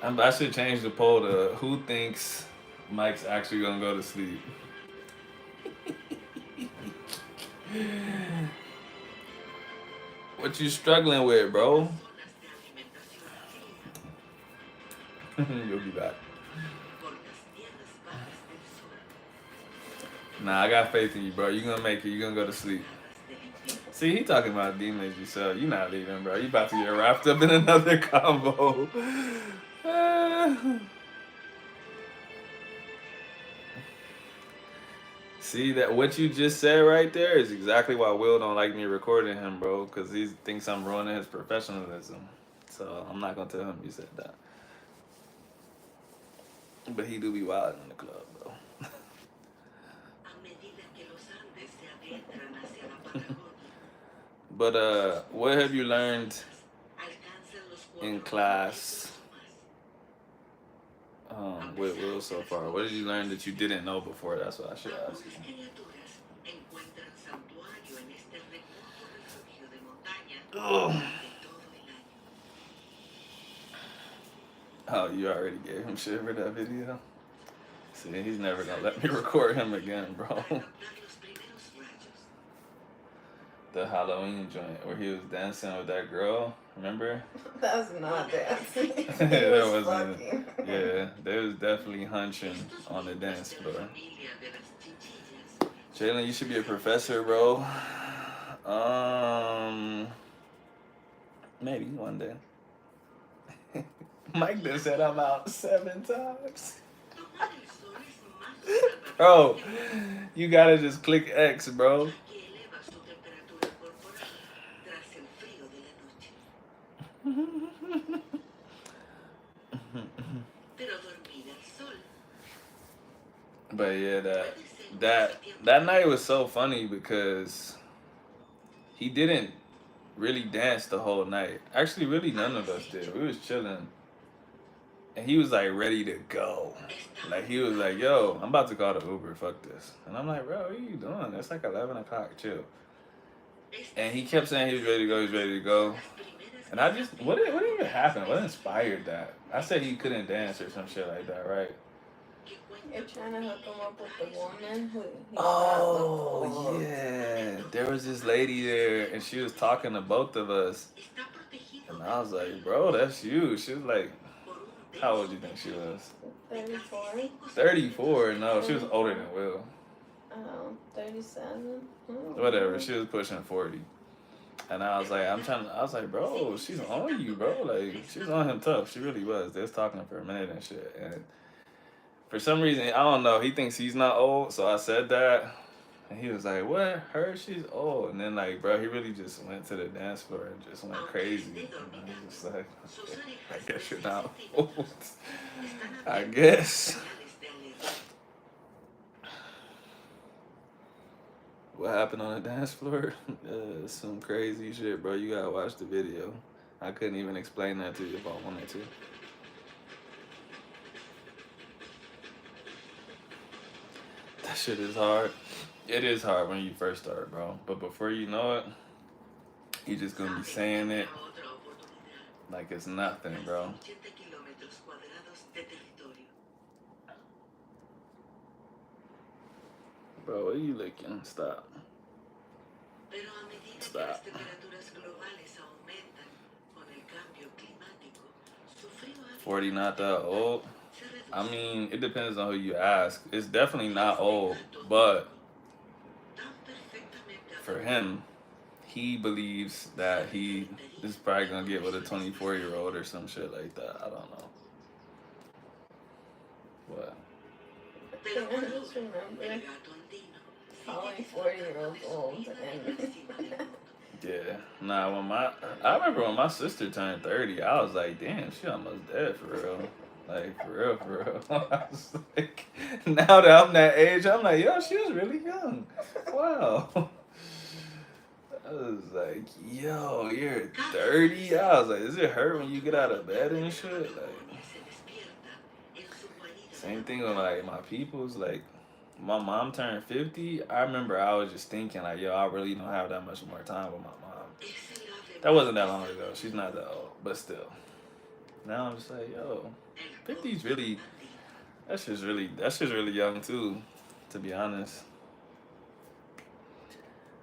I should change the poll to who thinks Mike's actually gonna go to sleep. What you struggling with, bro? zonas de alimentación You'll be back. con las tierras bajas del sol, Nah, I got faith in you, bro. You gonna make it. You gonna go to sleep. garras del infierno. See, he talking about demons yourself. You not leaving, bro. You about to get wrapped up in another combo. See that what you just said right there is exactly why Will don't like me recording him, bro. Because he thinks I'm ruining his professionalism. So I'm not gonna tell him you said that. But he do be wild in the club, bro. A medida que los Andes se adentran hacia la Patagonia, But what have you learned alcanzan los in 4 class kilómetros más. with Will so far? What did you learn that you didn't know before? That's what I should ask Algunas you. criaturas encuentran santuario en este remoto refugio de montaña Ugh. durante todo el año. Oh, you already gave him shit for that video? See, he's never gonna let me record him again, bro. Para captar los primeros rayos. The Halloween joint where he was dancing with that girl, remember? That was not dancing. He That was wasn't. fucking. Yeah, they was definitely hunching Estos on the miembros dance de la floor. familia de las chinchillas Jalen, you should be a professor, bro. Maybe one day. Mike done said I'm out 7 times. tomar el sol es más saludable Bro, you gotta just click X, bro. ya que eleva su temperatura corporal tras el frío de la noche. Pero dormir al sol But yeah, puede ser un that pasatiempo night was so funny because he didn't really dance the whole night. Actually, really none of us did. We was chilling, and he was like ready to go. Like he was like, "Yo, I'm about to call the Uber. Fuck this." And I'm like, "Bro, what are you doing? It's like 11 o'clock. Chill." And he kept saying he was ready to go. He's ready to go. And I just, what even happened? What inspired that? I said he couldn't dance or some shit like that, right? You're trying to hook him up with the woman who he Oh yeah, there was this lady there, and she was talking to both of us, está protegido and I was like, "Bro, that's you." She was like, por un "How old denso do you think she was?" 34. 34? No, she was older than Will. 37. Whatever, she was pushing 40. And I was like, I was like, bro, she's on you, bro. Like, she was on him tough. She really was. They was talking for a minute and shit. And for some reason, I don't know, he thinks he's not old. So I said that. And he was like, what? Her? She's old. And then, like, bro, he really just went to the dance floor and just went crazy. And I was just like, okay, I guess you're not old. I guess. What happened on the dance floor? Some crazy shit, bro. You gotta watch the video. I couldn't even explain that to you if I wanted to. That shit is hard. It is hard when you first start, bro. But before you know it, you just gonna be saying it like it's nothing, bro. Bro, what are you licking? Stop. Pero a medida que Stop. las temperaturas globales aumentan con el cambio climático, su frío hábitat 40 not that old. se reduce. I mean, it depends on who you ask. It's definitely not old, but Tan perfectamente for him, he believes that he is probably gonna get with a 24-year-old or some shit like that. I don't know. What? Pero I por just ahora, remember el gato andino calling sigue 40-year-olds disfrutando de su old. vida en la cima del mundo. Yeah. Nah, I remember when my sister turned 30, I was like, damn, she almost dead for real. Like, for real, for real. I was like, now that I'm that age, I'm like, yo, she was really young. Wow. I was like, yo, you're 30? I was like, does it hurt when you get out of bed and shit? Like, Se despierta en su guarida same thing with like my peoples. Like, my mom turned 50. I remember I was just thinking, like, yo, I really don't have that much more time with my mom. es el ave That wasn't that long ago. She's not that old, but still. Now I'm just like, yo, el 50's really, that's just really young too, to be honest.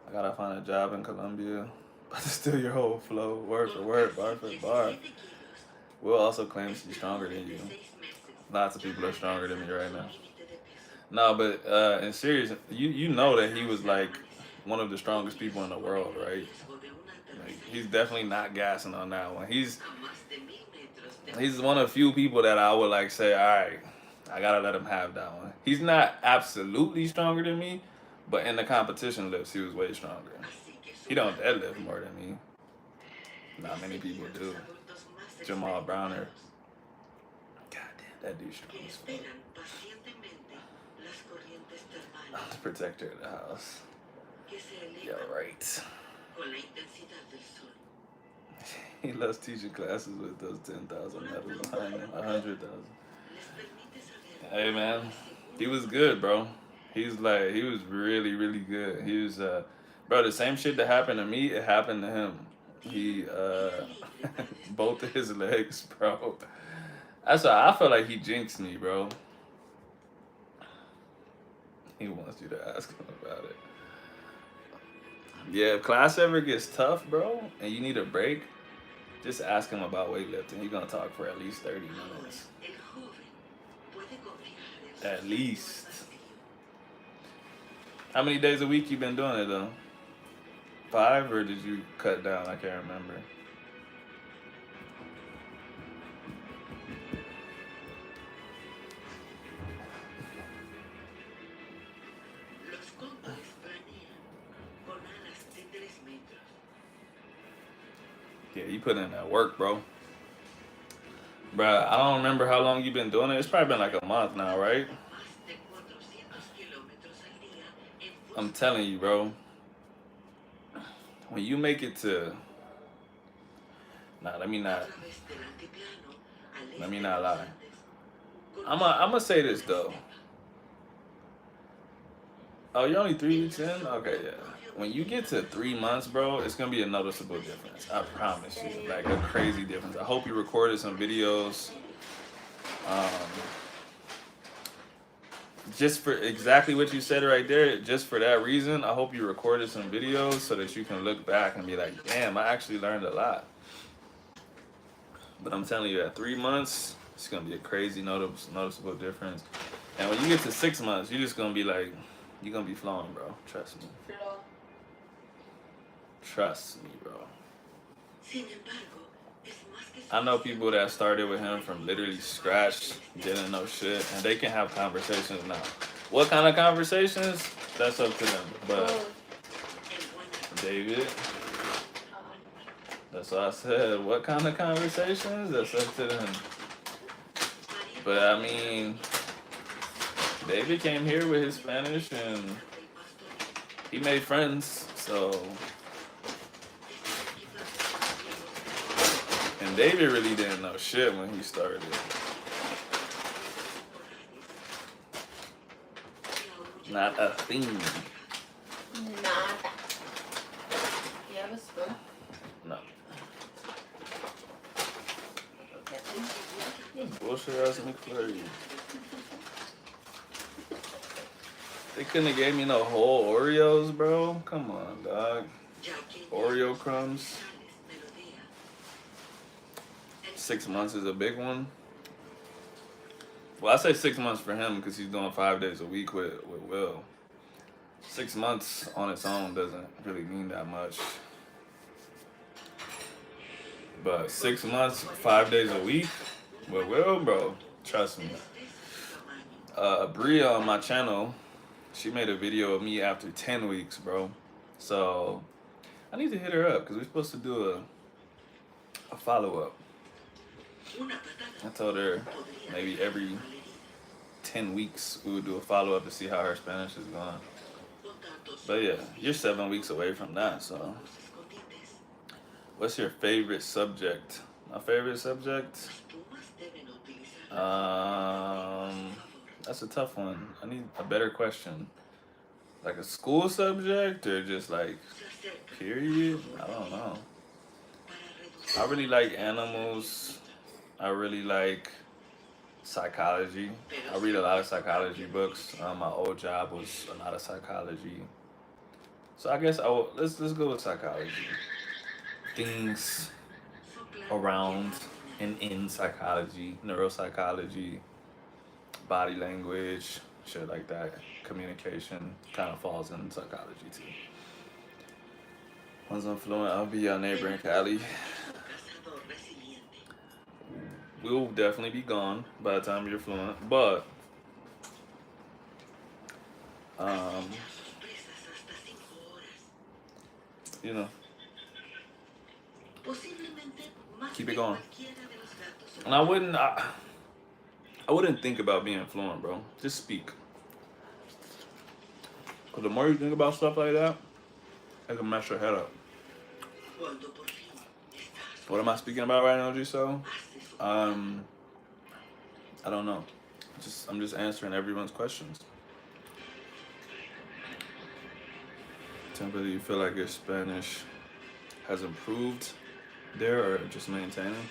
I gotta find a job in Colombia. About to steal your whole flow, word for word, bar for bar. Will also claims she's stronger than you. Lots of people are stronger than me right now. No, but in serious, you know that he was like one of the strongest people in the world, right? Like, he's definitely not gassing on that one. He's one of the few people that I would like say, all right, I gotta let him have that one. He's not absolutely stronger than me, but in the competition lifts, he was way stronger. He don't deadlift more than me. Not many people do. Jamal Browner. God damn, that dude's strong as fuck. I'm the protector of the house. Yeah, right. He loves teaching classes with those 10,000 medals behind him, 100,000. Hey man, he was good, bro. He was really, really good. He was, bro, the same shit that happened to me, it happened to him. He, both of his legs, bro. That's why I feel like he jinxed me, bro. He wants you to ask him about it. Yeah, if class ever gets tough, bro, and you need a break, just ask him about weightlifting. He's gonna talk for at least 30 minutes. At least. How many days a week you been doing it though? 5 or did you cut down? I can't remember. Los cóndores planean con alas de 3 metros. Yeah, you put in that work, bro. Bruh, I don't remember how long you been doing it. It's probably been like a month now, right? Más de 400 kilómetros al día en I'm fuerza telling you, bro. When you make it to, nah, let me a not través del altiplano al let me este not de los lie. Andes. I'ma say this Una though. estepa. Oh, you're only 3 weeks in? Okay, yeah. When you get to 3 months, bro, it's gonna be a noticeable difference. I promise you. Like a crazy difference. I hope you recorded some videos. Um, just for exactly what you said right there, just for that reason, I hope you recorded some videos so that you can look back and be like, damn, I actually learned a lot. But I'm telling you, at 3 months, it's gonna be a crazy noticeable difference. And when you get to 6 months, you're just gonna be like, you're gonna be flowing, bro. Trust me. Trust me, bro. Sin embargo, es más que I know people that started with him from literally scratch, didn't know shit, and they can have conversations now. What kind of conversations? That's up to them. But David, that's what I said. What kind of conversations? That's up to them. But I mean, David came here with his Spanish and he made friends, so. And David really didn't know shit when he started. Not a thing. Nada. You have a spoon? No. Bullshit ass McFlurry. They couldn't have gave me no whole Oreos, bro. Come on, dog. Oreo crumbs. 6 months is a big one. Well, I say 6 months for him because he's doing 5 days a week with Will. 6 months on its own doesn't really mean that much. But 6 months, 5 days a week with Will, bro, trust me. Bria on my channel, she made a video of me after 10 weeks, bro. So I need to hit her up because we're supposed to do a follow-up. I told her maybe every 10 weeks we would do a follow-up to see how her Spanish is going. But yeah, you're 7 weeks away from that, so. What's your favorite subject? My favorite subject? That's a tough one. I need a better question. Like a school subject or just like period? I don't know. I really like animals. I really like psychology. I read a lot of psychology books. My old job was a lot of psychology. So I guess let's go with psychology. Things around and in psychology, neuropsychology, body language, shit like that. Communication kind of falls in psychology too. Once I'm fluent, I'll be your neighbor in Cali. We'll definitely be gone by the time you're fluent, but you know, keep it going. And I wouldn't think about being fluent, bro. Just speak. Cause the more you think about stuff like that, it can mess your head up. What am I speaking about right now, G-So? I don't know. I'm just answering everyone's questions. Temper, do you feel like your Spanish has improved there or just maintaining?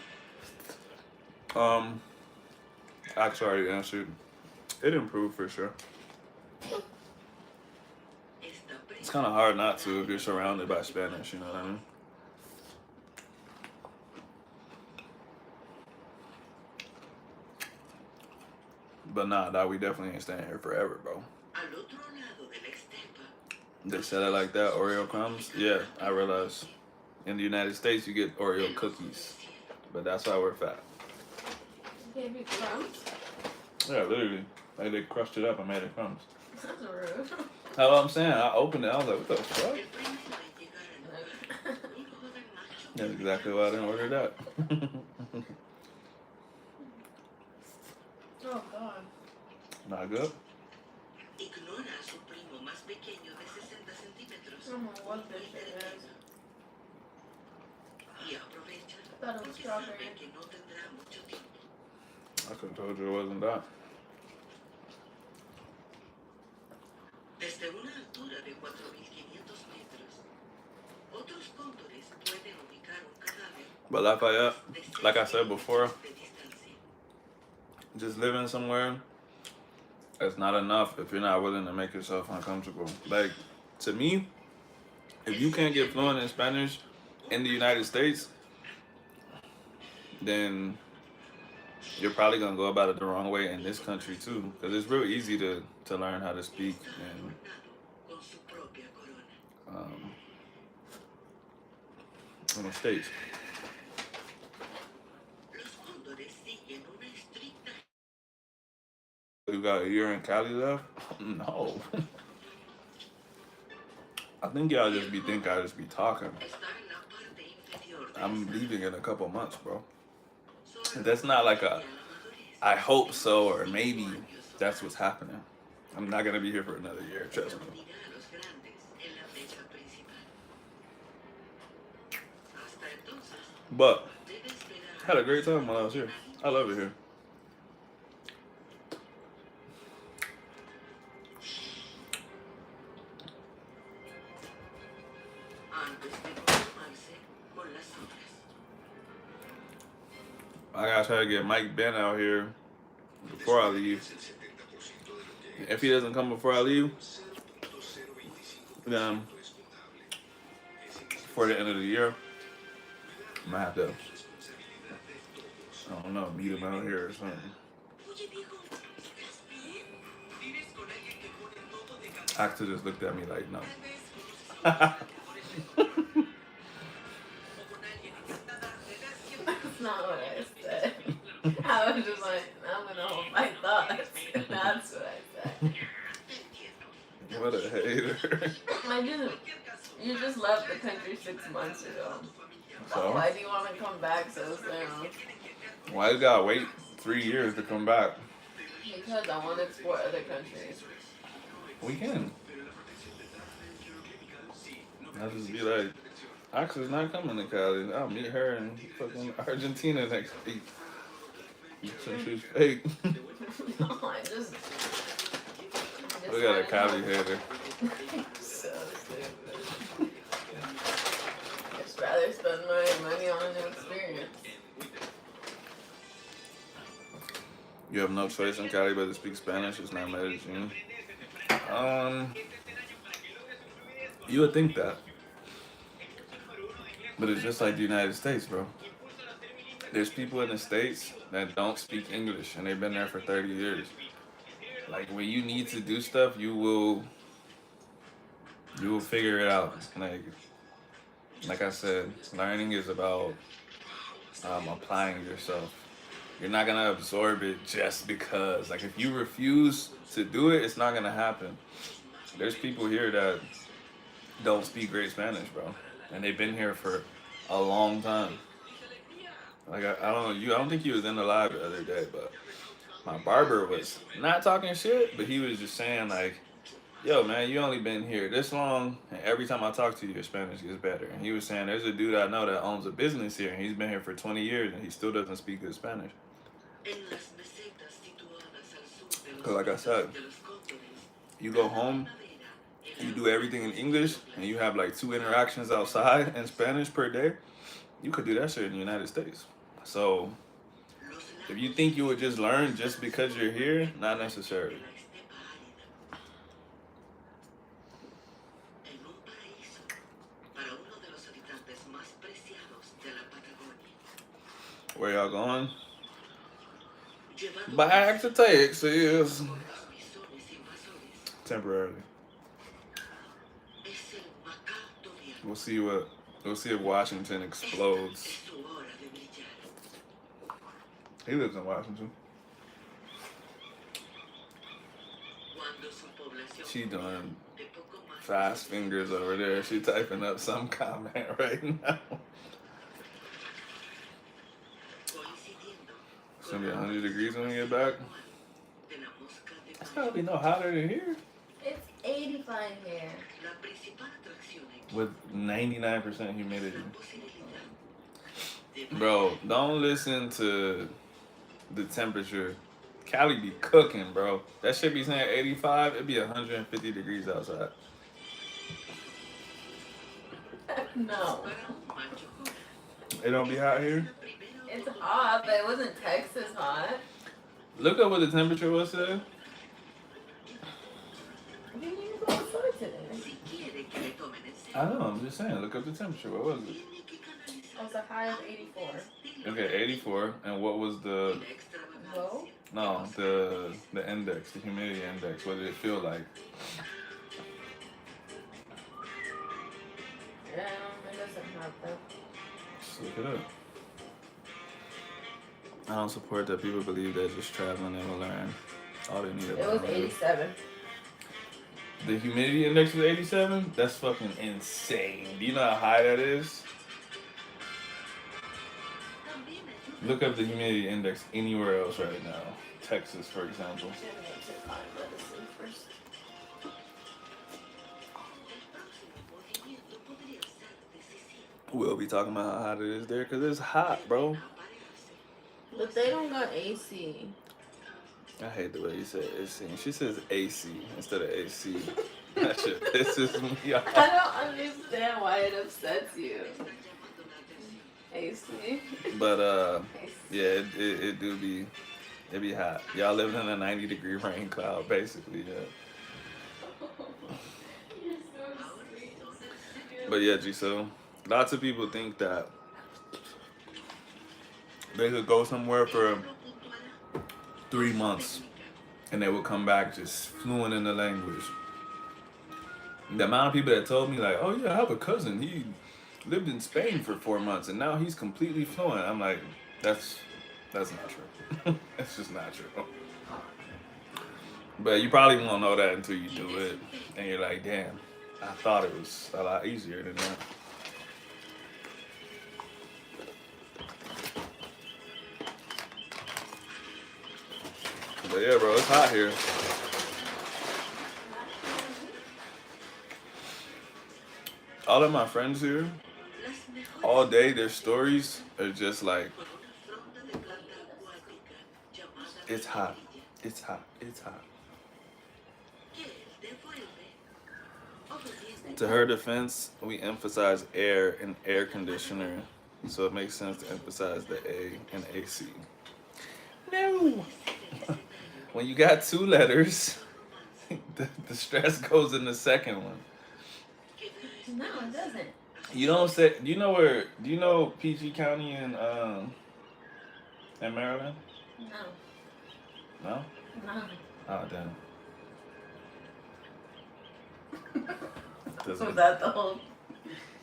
Axe already answered. It improved for sure. It's kind of hard not to if you're surrounded by Spanish, you know what I mean? But nah, dog, we definitely ain't staying here forever, bro. They said it like that, Oreo crumbs. Yeah, I realize. In the United States, you get Oreo cookies, but that's why we're fat. Gave you crumbs? Yeah, literally. Like they crushed it up and made it crumbs. That's rude. That's what I'm saying. I opened it. I was like, what the fuck? That's exactly why I didn't order that. Oh, God. Not good? I don't know what this shit is. I thought it was strawberry. I could have told you it wasn't that. Desde una altura de 4.500 metros, otros cóndores pueden ubicar un cadáver But Lafayette, de like I said before, de distancia. just living somewhere, it's not enough if you're not willing to make yourself uncomfortable. Like, to me, if you can't get fluent in Spanish in the United States, then you're probably gonna go about it the wrong way in this country too, because it's real easy to learn how to speak in the States. You got a year in Cali left? No. I think y'all just be think I just be talking. I'm leaving in a couple months, bro. That's not like a I hope so or maybe that's what's happening. I'm not gonna be here for another year, trust me. But I had a great time while I was here. I love it here. I gotta try to get Mike Ben out here before I leave. If he doesn't come before I leave, then before the end of the year, I might have to, I don't know, meet him out here or something. Actor just looked at me like, no. That's not what I said. I was just like, I'm gonna hold my thoughts. That's what I said. What a hater. I didn't. You just left the country 6 months ago. So? Why do you want to come back so soon? Why you gotta wait 3 years to come back? Because I want to explore other countries. We can. I'll just be like, Axel's not coming to Cali. I'll meet her in fucking Argentina next week. Since she's fake. No, I just We got a Cali hater. So stupid. Just rather spend my money on a new experience. You have no choice in Cali but to speak Spanish. It's not Medellin. You would think that. But it's just like the United States, bro. There's people in the States that don't speak English and they've been there for 30 years. Like when you need to do stuff, you will figure it out. Like I said, learning is about applying yourself. You're not gonna absorb it just because. Like if you refuse to do it, it's not gonna happen. There's people here that don't speak great Spanish, bro, and they've been here for a long time. Like I don't know, I don't think he was in the live the other day, but my barber was not talking shit, but he was just saying like, yo man, you only been here this long, and every time I talk to you, your Spanish gets better. And he was saying there's a dude I know that owns a business here, and he's been here for 20 years, and he still doesn't speak good Spanish. Because like I said, you go home, you do everything in English, and you have like 2 interactions outside in Spanish per day, you could do that shit in the United States. So If you think you would just learn just because you're here, not necessarily. la estepa árida. En un paraíso para uno de los habitantes más preciados de la Patagonia. Where y'all going? Llevado Back to Texas. por los bisones invasores, Temporarily. es el macabro viaje. We'll see if Washington explodes. Es su hora de brillar. He lives in Washington. Cuando su población She doing de poco más de fast fingers over there. She typing up some comment right now. coincidiendo It's gonna be con 100 degrees when we get back. de la mosca de It's Mayo. gotta be no hotter than here. It's 85 here. La principal atracción aquí With 99% es humidity. la posibilidad de Bro, don't listen to the temperature. Cali be cooking, bro. That shit be saying 85. It'd be 150 degrees outside. No. para un macho joven. It don't be hot here. La primera It's oportunidad hot, but it wasn't Texas hot. Look up what the temperature was today. We didn't even go outside today. si quiere que le tomen en I serio. know, I'm just saying. Look up the temperature. What was it? Tiene que canalizar It was a high of 84. Okay, 84. And what was the la extravagancia. Low? no the index, the humidity index? What did it feel like? Yeah, it doesn't hot though. Just look it up. I don't support that people believe that just traveling they will learn. All they need is It was 87. The humidity index was 87? That's fucking insane. Do you know how high that is? También ayuda Look up the humidity index anywhere else right now. Texas, for example. Should make sure to find medicine first. el próximo movimiento podría ser decisivo. We'll be talking about how hot it is there because it's hot, bro. Aparearse. But they don't got AC. I hate the way you say AC. She says AC instead of AC. That shit pisses me I off. don't understand why it upsets you. Están llamando la atención. AC. But AC. yeah, it do be it be hot. Y'all living in a 90-degree rain cloud, basically. Yeah. You're so sweet. But yeah, G, so lots of people think that they could go somewhere for Lo puntuará 3 months técnica. and they would come back just fluent in the language. The amount of people that told me like, oh yeah, I have a cousin. He lived in Spain for 4 months and now he's completely fluent. I'm like, that's not true. It's just not true. But you probably won't know that until you do it, and you're like, damn, I thought it was a lot easier than that. But yeah, bro, it's hot here. All of my friends here, Las mejores all day, their stories are just like, con una fronda de planta acuática llamada it's hot, orquídea, it's hot, it's hot. que él devuelve obediente. To her defense, we emphasize air and air conditioner, so it makes sense to emphasize the A and AC. No! When you got 2 letters, the stress goes in the second one. No, it doesn't. You don't say. Do you know PG County in Maryland? No. No. No. Oh damn. Was that the whole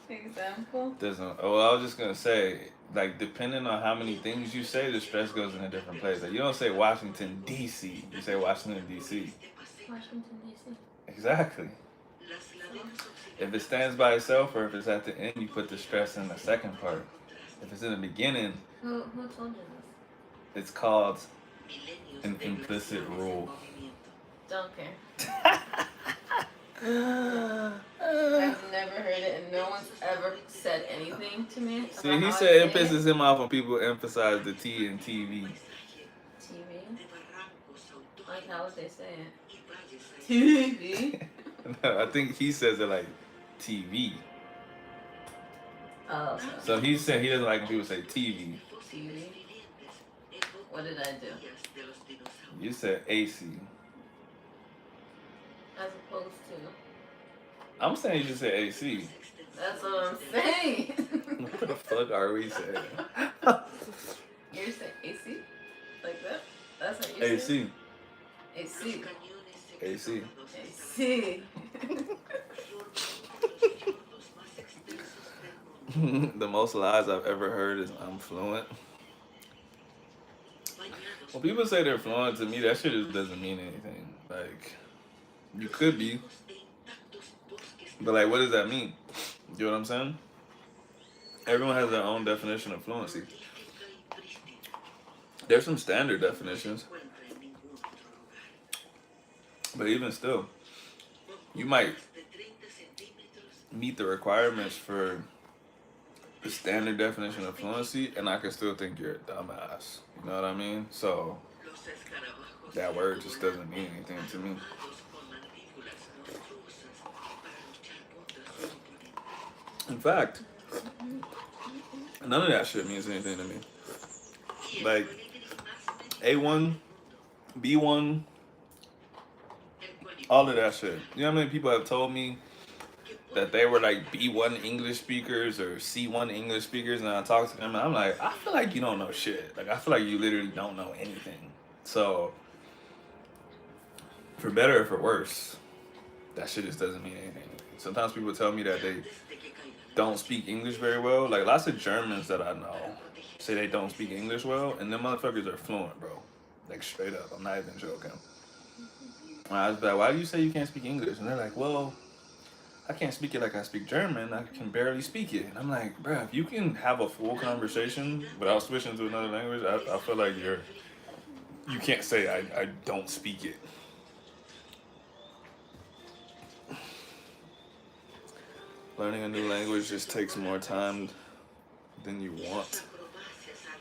example? Doesn't. Oh, I was just gonna say, like, depending on how many things you say, the stress goes in a different place. Like, you don't say Washington D.C. You say Washington D.C. Washington, D.C. Exactly. Las laderas If it stands by itself, or if it's at the end, you put the stress in the second part. If it's in the beginning, Who told you this? it's called milenios an de implicit glaciares en rule. movimiento. Don't care. I've never heard it, and no one's ever said anything to me. See, about he how I said it say pisses him off when people emphasize the T in TV. Paisaje TV. de barrancos Like, how would they say it? y valles TV. No, I think he says it like TV. Oh, So he said he doesn't like when people say TV. TV. What did I do? días de los dinosaurios. You said AC. As opposed to. I'm saying you just said AC. That's what I'm saying. What the fuck are we saying? You say AC? Like that? That's how you say AC. it? AC. Los cañones AC. excavados hasta AC. forman uno de los fiordos más extensos del mundo, The most lies I've ever heard is I'm fluent. bañados When people say they're fluent, to me, that shit just doesn't mean anything. Like, you could be, por e intactos bosques but like, what does that mean? You know what I'm saying? Everyone has their own definition of fluency. prolífica y prístina. There's some standard No se definitions, encuentra en ningún otro lugar. but even still, Con you might puntas de 30 centímetros, meet the requirements for the standard definition of fluency, and I can still think you're a dumbass. You know what I mean? So los escarabajos that word just doesn't mean anything to me. armados con mandíbulas monstruosas para luchar contra sus oponentes. In fact, none of that shit means anything to me. Y el Like, colibrí más pequeño A1, del mundo, B1, el colibrí all of that shit. You know how many people have told me que that puede they were like B1 English speakers or C1 English speakers, and I talk to them, and I'm like, I feel like you don't know shit. Like, I feel like you literally don't know anything. So, for better or for worse, that shit just doesn't mean anything. Sometimes people tell me that they antes de que caigan en don't speak English very well. Like, lots of Germans that I know say they don't speak English well, and them motherfuckers are fluent, bro. Like, straight up. I'm not even joking. And I was like, why do you say you can't speak English? And they're like, well, I can't speak it like I speak German. I can barely speak it. And I'm like, bro, if you can have a full conversation without switching to another language, I feel like you can't say I don't speak it. Learning a new language just takes more time than you want.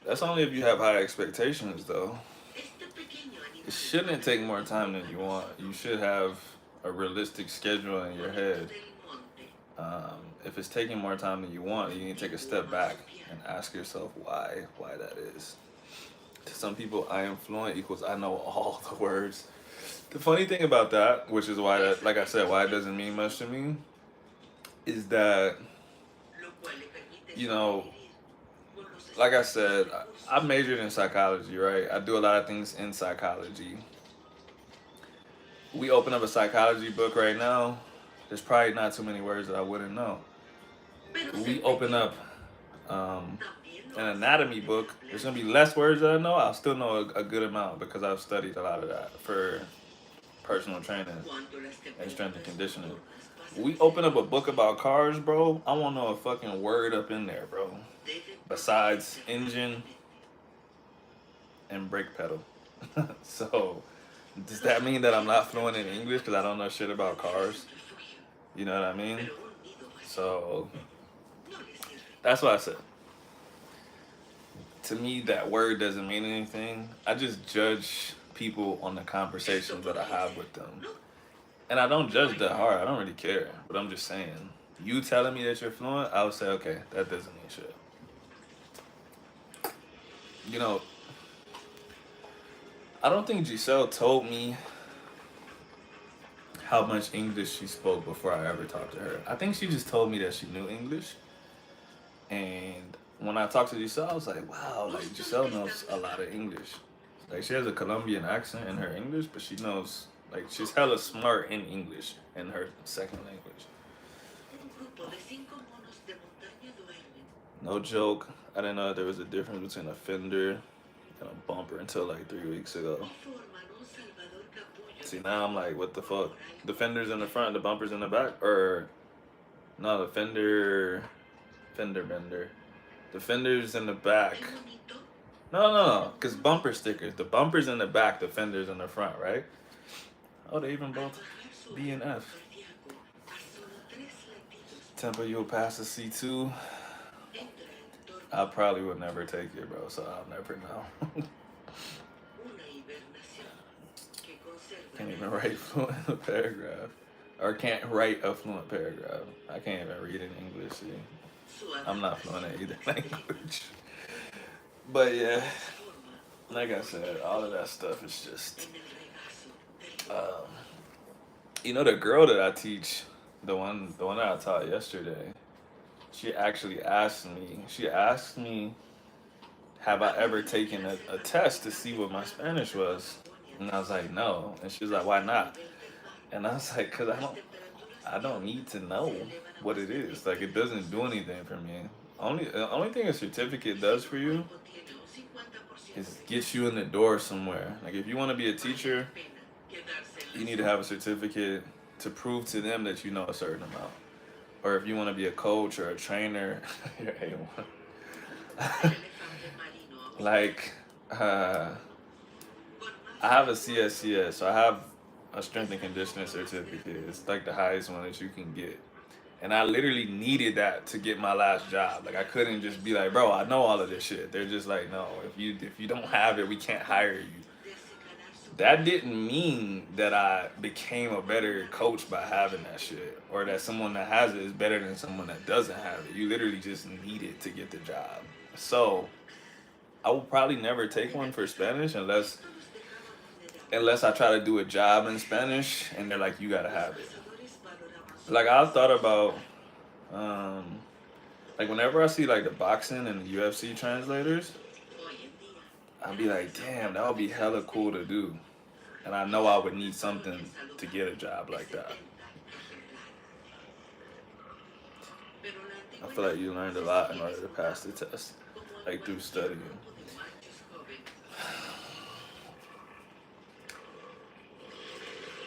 That's only if you have high expectations, though. este pequeño It animal shouldn't take more time than you want. You should have a realistic schedule in your head. del monte, If it's taking more time than you want, you need to take a step back and ask yourself why that is. To some people, I am fluent equals I know all the words. The funny thing about that, which is why that, like I said, why it doesn't mean much to me, is that, lo cual le permite you know, sobrevivir con los like I said, escasos I majored in psychology, right? I do a lot of things in psychology. We open up a psychology book right now, there's probably not too many words that I wouldn't know. We open up an anatomy book, there's gonna be less words that I know. I'll still know a good amount because I've studied a lot of that for personal training and strength and conditioning. We open up a book about cars, bro. I won't know a fucking word up in there, bro. Besides engine and brake pedal. So, does that mean that I'm not fluent in English because I don't know shit about cars? You know what I mean? So, that's what I said. To me, that word doesn't mean anything. I just judge people on the conversations that I have with them. And I don't judge that hard. I don't really care. But I'm just saying, you telling me that you're fluent, I would say, okay, that doesn't mean shit. You know, I don't think Giselle told me how much English she spoke before I ever talked to her. I think she just told me that she knew English. And when I talked to Giselle, I was like, wow, like Giselle knows a lot of English. Like she has a Colombian accent in her English, but she knows, like she's hella smart in English in her second language. Un grupo de 5 monos de montaña duermen. No joke. I didn't know there was a difference between a fender and a bumper until like 3 weeks ago. Y forman un salvador capullo See, de now I'm like, what the fuck? The fender's in the front, the bumper's in the back? Or, no, the fender bender. The fender's in the back. Qué bonito. No, because bumper stickers. The bumper's in the back, the fender's in the front, right? Oh, they even Al both bajar su B and ritmo F. cardíaco a solo 3 latidos, Tempo, you'll pass the C2. entra en torno I probably would never take it, bro, so I'll never know. una hibernación que conserva Can't even write fluent a paragraph. Or can't write a fluent paragraph. I can't even read in English, see. su I'm not fluent adaptación in either exterior. language. But yeah, Transforma like I said, all of that stuff is just, um, the girl that I teach, the one that I taught yesterday. She actually asked me. She asked me, "Have I ever taken a test to see what my Spanish was?" And I was like, "No." And she was like, "Why not?" And I was like, "Cause I don't need to know what it is. Like, it doesn't do anything for me. The only thing a certificate does for you is gets you in the door somewhere. Like, if you want to be a teacher, you need to have a certificate to prove to them that you know a certain amount. Or if you want to be a coach or a trainer, you're A1. Like, uh, I have a CSCS, so I have a strength and conditioning certificate. It's like the highest one that you can get. And I literally needed that to get my last job. Like, I couldn't just be like, bro, I know all of this shit. They're just like, no, if you don't have it, we can't hire you. That didn't mean that I became a better coach by having that shit, or that someone that has it is better than someone that doesn't have it. You literally just need it to get the job. So I will probably never take one for Spanish unless I try to do a job in Spanish and they're like, you gotta have it. Like, I thought about, um like, whenever I see like the boxing and the UFC translators, I'd be like, damn, that would be hella cool to do. And I know I would need something to get a job like that. I feel like you learned a lot in order to pass the test, like through studying.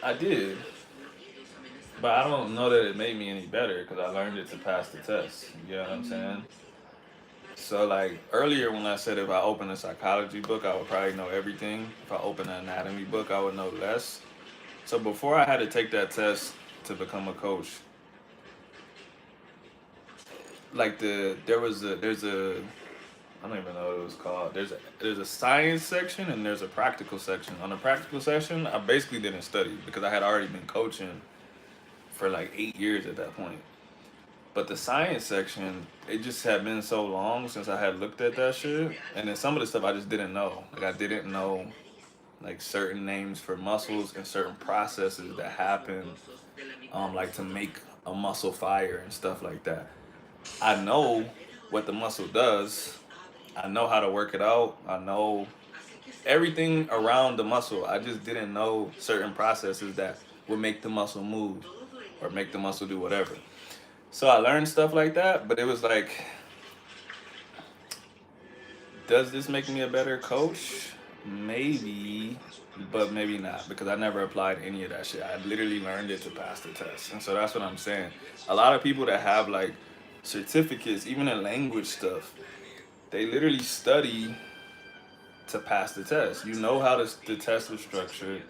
I did, but I don't know that it made me any better because I learned it to pass the test. You know what I'm saying? So, like, earlier when I said if I open a psychology book, I would probably know everything. If I open an anatomy book, I would know less. So before I had to take that test to become a coach, like there's a I don't even know what it was called. There's a science section and there's a practical section. On the practical section, I basically didn't study because I had already been coaching for like 8 years at that point. But the science section, it just had been so long since I had looked at that shit, and then some of the stuff I just didn't know. Like, I didn't know like certain names for muscles and certain processes that happen, like to make a muscle fire and stuff like that. I know what the muscle does. I know how to work it out. I know everything around the muscle. I just didn't know certain processes that would make the muscle move or make the muscle do whatever. So I learned stuff like that, but it was like, does this make me a better coach? Maybe, but maybe not, because I never applied any of that shit. I literally learned it to pass the test. And so that's what I'm saying. A lot of people that have like certificates, even in language stuff, they literally study to pass the test. You know how the test was structured.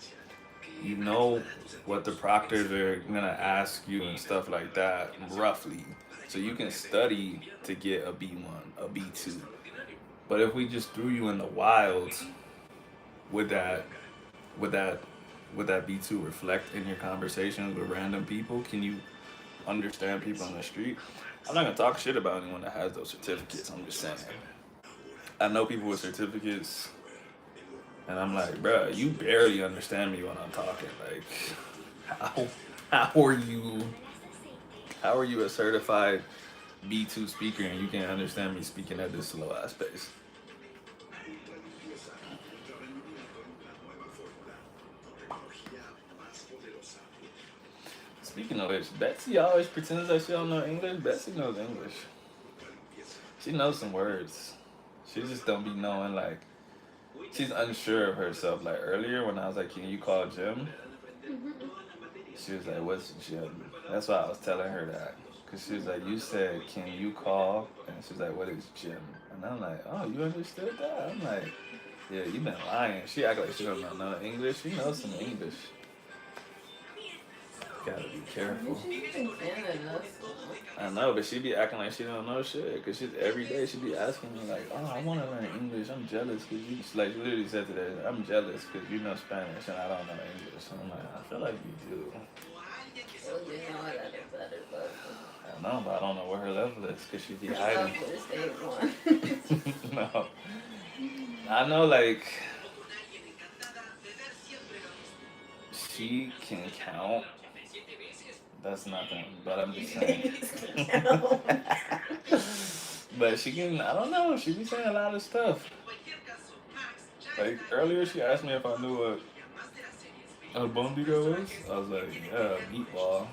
You know what the proctors are gonna ask you and stuff like that, roughly. So you can study to get a B1, a B2. But if we just threw you in the wild, would that would that would that B2 reflect in your conversations with random people? Can you understand people on the street? I'm not gonna talk shit about anyone that has those certificates. I'm just saying. I know people with certificates, and I'm like, bruh, you barely understand me when I'm talking. Like, how how are you how are you a certified B2 speaker and you can't understand me speaking at this slow ass pace? Speaking of which, Betsy always pretends like she don't know English. Betsy knows English. She knows some words. She just don't be knowing, like, she's unsure of herself. Like, earlier when I was like, can you call Jim? She was like, what's Jim? That's why I was telling her that. Because she was like, you said, can you call? And she was like, what is Jim? And I'm like, oh, you understood that? I'm like, yeah, you been lying. She act like she don't know no English. She knows some English. Gotta be careful. She's been Canada, so. I know, but she be acting like she don't know shit. Cause she's every day she be asking me like, oh, I want to learn English. I'm jealous cause you like she literally said today, I'm jealous cause you know Spanish and I don't know English. And I'm like, I feel like you do. Well, you know I got a better level. I know, but I don't know where her level is cause she be Her hiding. level is A1. No, I know, like, O con alguien encantada, beber siempre lo mismo. she can count. That's nothing, but I'm just saying. He's count. But she can, I don't know, she be saying a lot of stuff. En cualquier caso, Max ya Like, está earlier en she asked me if I knew what y además de las series, a películas y bondiga was. personajes, I was like, tiene que yeah, ver con meatball. ellos.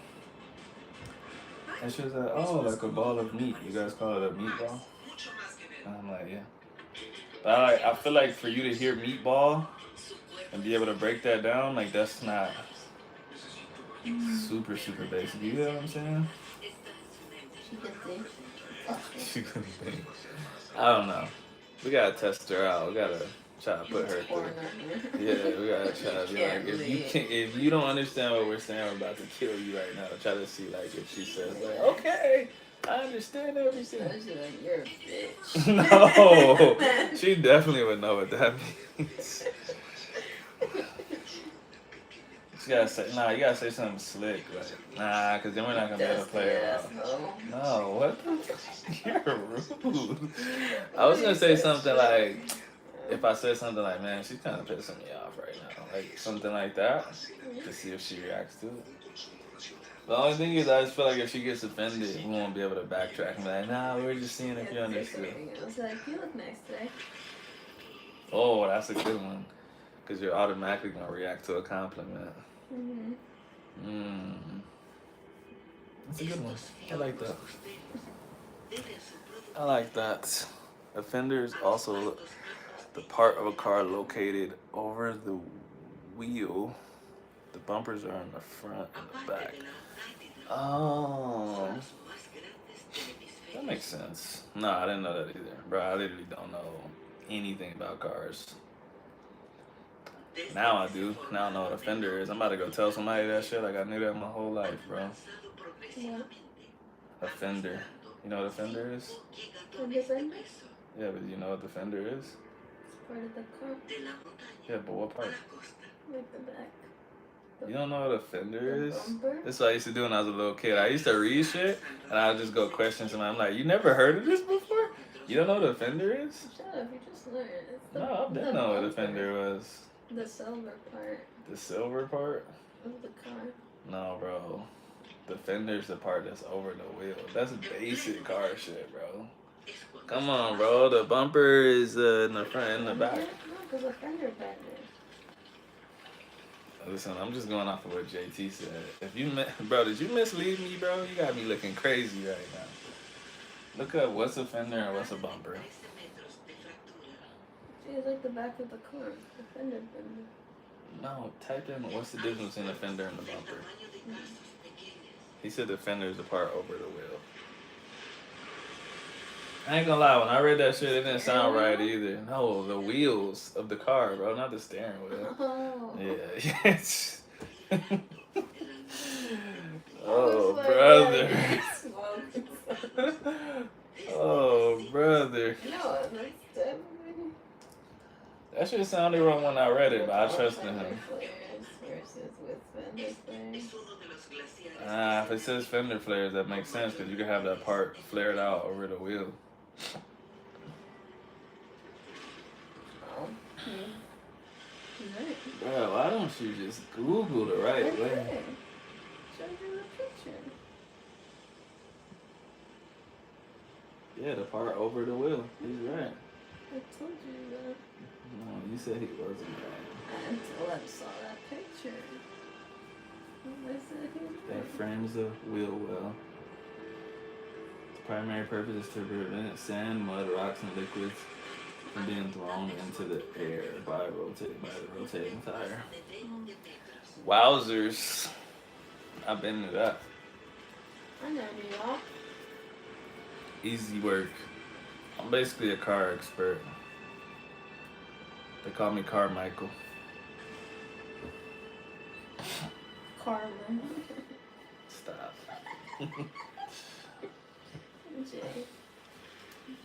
And she was like, oh, like a ball of meat. You guys call it a meatball? Mucho más que ver. And I'm like, yeah. But I feel like for you to hear meatball and be able to break that down, like that's not super, super basic. You know what I'm saying? She can think. She couldn't think. I don't know. We gotta test her out. We gotta try to put her through. Yeah, we gotta try to be like, if you don't understand what we're saying, we're about to kill you right now. Try to see like if she says like, okay, I understand everything. She's like, you're a bitch. No, she definitely would know what that means. You gotta say, nah, you gotta say something slick, like, nah, cause then we're not gonna be able to play it out. No, what the fuck? You're rude. I was gonna say something like, if I said something like, man, she's kind of pissing me off right now, like something like that, to see if she reacts to it. The only thing is, I just feel like if she gets offended, we won't be able to backtrack and be like, nah, we were just seeing if you understood. I was like, you look nice today. Oh, that's a good one, cause you're automatically gonna react to a compliment. That's a good one. I like that. I like that. A fender is also the part of a car located over the wheel. The bumpers are in the front and the back. Oh, that makes sense. No, I didn't know that either. Bro, I literally don't know anything about cars. Now I do. Now I know what a fender is. I'm about to go tell somebody that shit like I knew that my whole life, bro. A fender. You know what a fender is? The fender? Yeah, but you know what the fender is? It's part of the car. Yeah, but what part? Like the back. You don't know what a fender The is? bumper? That's what I used to do when I was a little kid. I used to read shit, and I would just go question somebody. I'm like, you never heard of this before? You don't know what a fender is? Shut up, you just learned. It's the, No, I didn't know what a fender was. The silver part The silver part? of the car. No, bro. The fender's the part that's over the wheel. That's basic car shit, bro. Come on, bro. The bumper is in the front and the back. No, because the fender bender. Listen, I'm just going off of what JT said. If you, bro, did you mislead me, bro? You got me looking crazy right now. Look up what's a fender and what's a bumper. It's like the back of the car. The fender bender. No, type in what's the difference between a fender and a bumper. He said the fender is the part over the wheel. I ain't gonna lie, when I read that shit, it didn't sound right either. No, the wheels of the car, bro, not the steering wheel. Oh. Yeah, yes. Oh, brother. Oh, brother. No, that's definitely. That shit sounded wrong when I read it, but I trusted him. Versus with fender flares. If it says fender flares, that makes sense because you can have that part flared out over the wheel. Oh. Right. Bro, why don't you just Google the right way? Okay. Showed you the picture. Yeah, the part over the wheel. He's right. I told you that. No, you said he wasn't right. Until I saw that picture. I said he was That right. frames the wheel well. Its primary purpose is to prevent sand, mud, rocks, and liquids from being thrown into the air by the rotating tire. Wowzers. I've been to that. I know y'all. Easy work. I'm basically a car expert. They call me Carmichael. Carmen. Stop.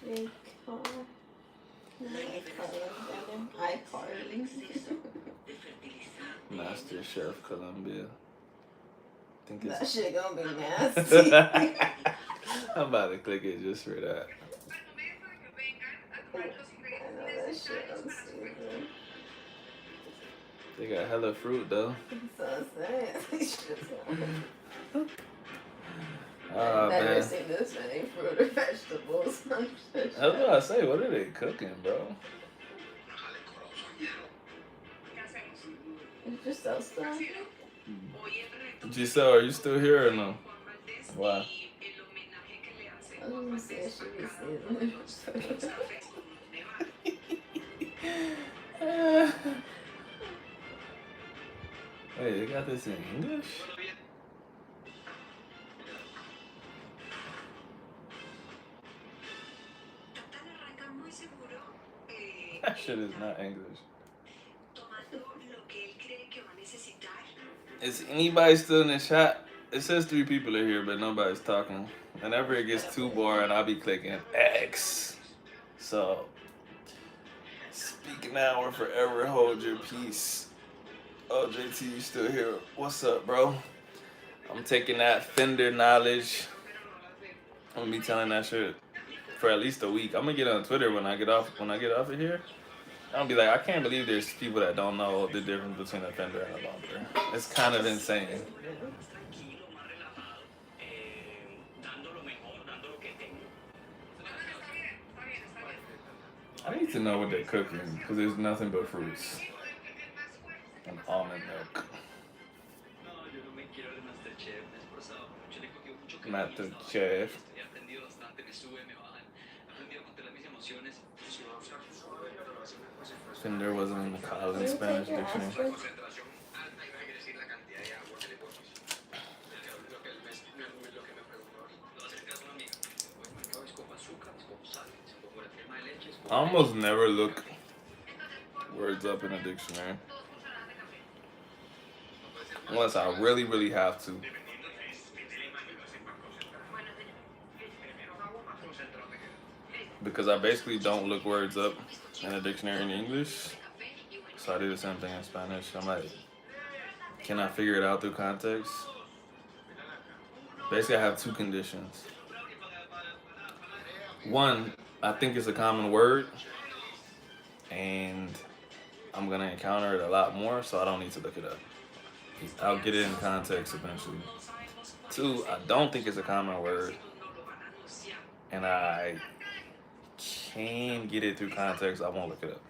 J. Car. iCarly. Master Chef Colombia. Think That it's. shit gonna be nasty. I'm about to click it just for that. I know that shit unseasoned. They got hella fruit though. That's what I'm saying. These shits Oh I've never man. seen this many fruit or vegetables. That's what I say. What are they cooking, bro? It's just so stuff. Giselle, are you still here or no? Why? I was gonna say it should be seasoned. Wait, they got this in English? That shit is not English. Is anybody still in the chat? It says 3 people are here, but nobody's talking. Whenever it gets too boring, I'll be clicking X. So, speak now or forever hold your peace. Oh, JT, you still here? What's up, bro? I'm taking that Fender knowledge. I'm gonna be telling that shit for at least a week. I'm gonna get on Twitter when I get off of here. I'll be like, I can't believe there's people that don't know the difference between a Fender and a bumper. It's kind of insane. I need to know what they're cooking because there's nothing but fruits and almond milk. Master Chef. Fender wasn't in the Collins Spanish dictionary. I almost never look words up in a dictionary. Unless I really, really have to. Because I basically don't look words up in a dictionary in English. So I do the same thing in Spanish. I'm like, can I figure it out through context? Basically, I have 2 conditions. One, I think it's a common word, and I'm going to encounter it a lot more, so I don't need to look it up. I'll get it in context eventually. 2, I don't think it's a common word, and I can get it through context, I won't look it up.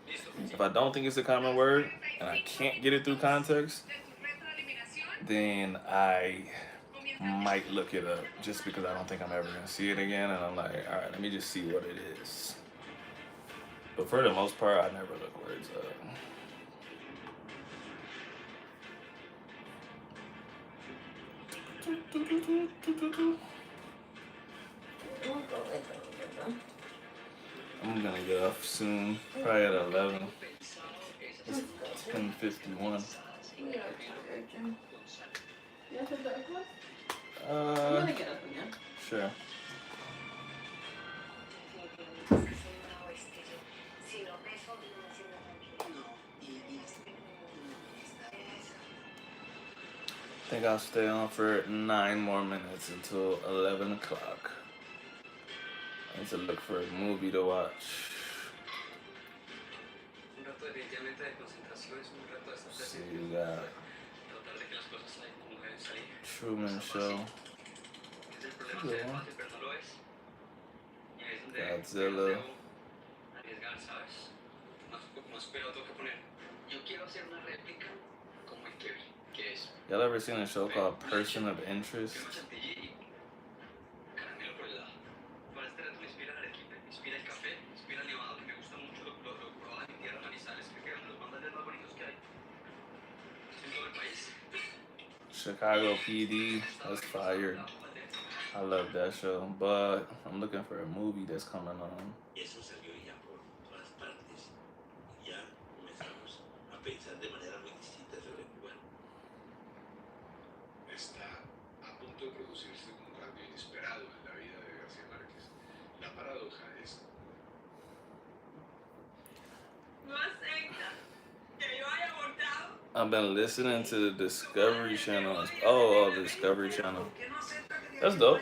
If I don't think it's a common word, and I can't get it through context, then I might look it up just because I don't think I'm ever gonna see it again, and I'm like, all right, let me just see what it is. But for the most part, I never look words up. I'm gonna get off soon, probably at 11. It's 10:51. You have to go close? I'm gonna get up again. Sure. I think I'll stay on for 9 more minutes until 11 o'clock. I need to look for a movie to watch. See, you got Truman Show. Good one. Godzilla. Y'all ever seen a show called Person of Interest? Chicago PD, that's fire. I love that show, but I'm looking for a movie that's coming on. Eso salió ya por todas partes. Ya comenzamos a pensar de manera muy distinta sobre el lugar. Está a punto de producirse un cambio inesperado en la vida de García Márquez. La paradoja es... No acepta que yo haya abortado. I've been listening to the Discovery Channel. Oh, the Discovery Channel. That's dope.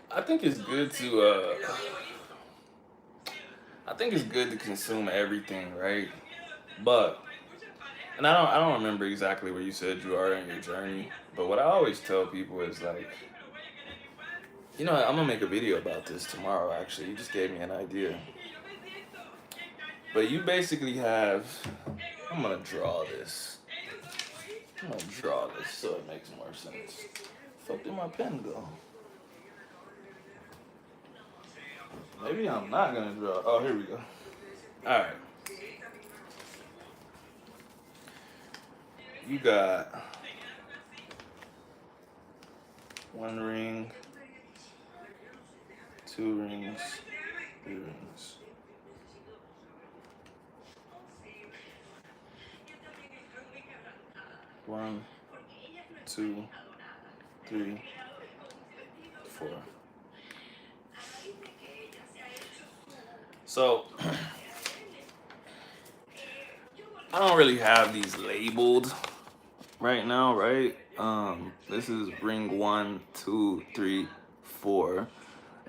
I think it's good to think it's good to consume everything, right? But and I don't remember exactly where you said you are in your journey, but what I always tell people is like, I'm gonna make a video about this tomorrow. Actually, you just gave me an idea. But you basically have. I'm gonna draw this. I'm gonna draw this so it makes more sense. Fuck did my pen go? Maybe I'm not gonna draw. Oh, here we go. All right. You got one ring, two rings, three rings. One, two, three, four. So I don't really have these labeled right now, right? This is ring 1, 2, 3, 4.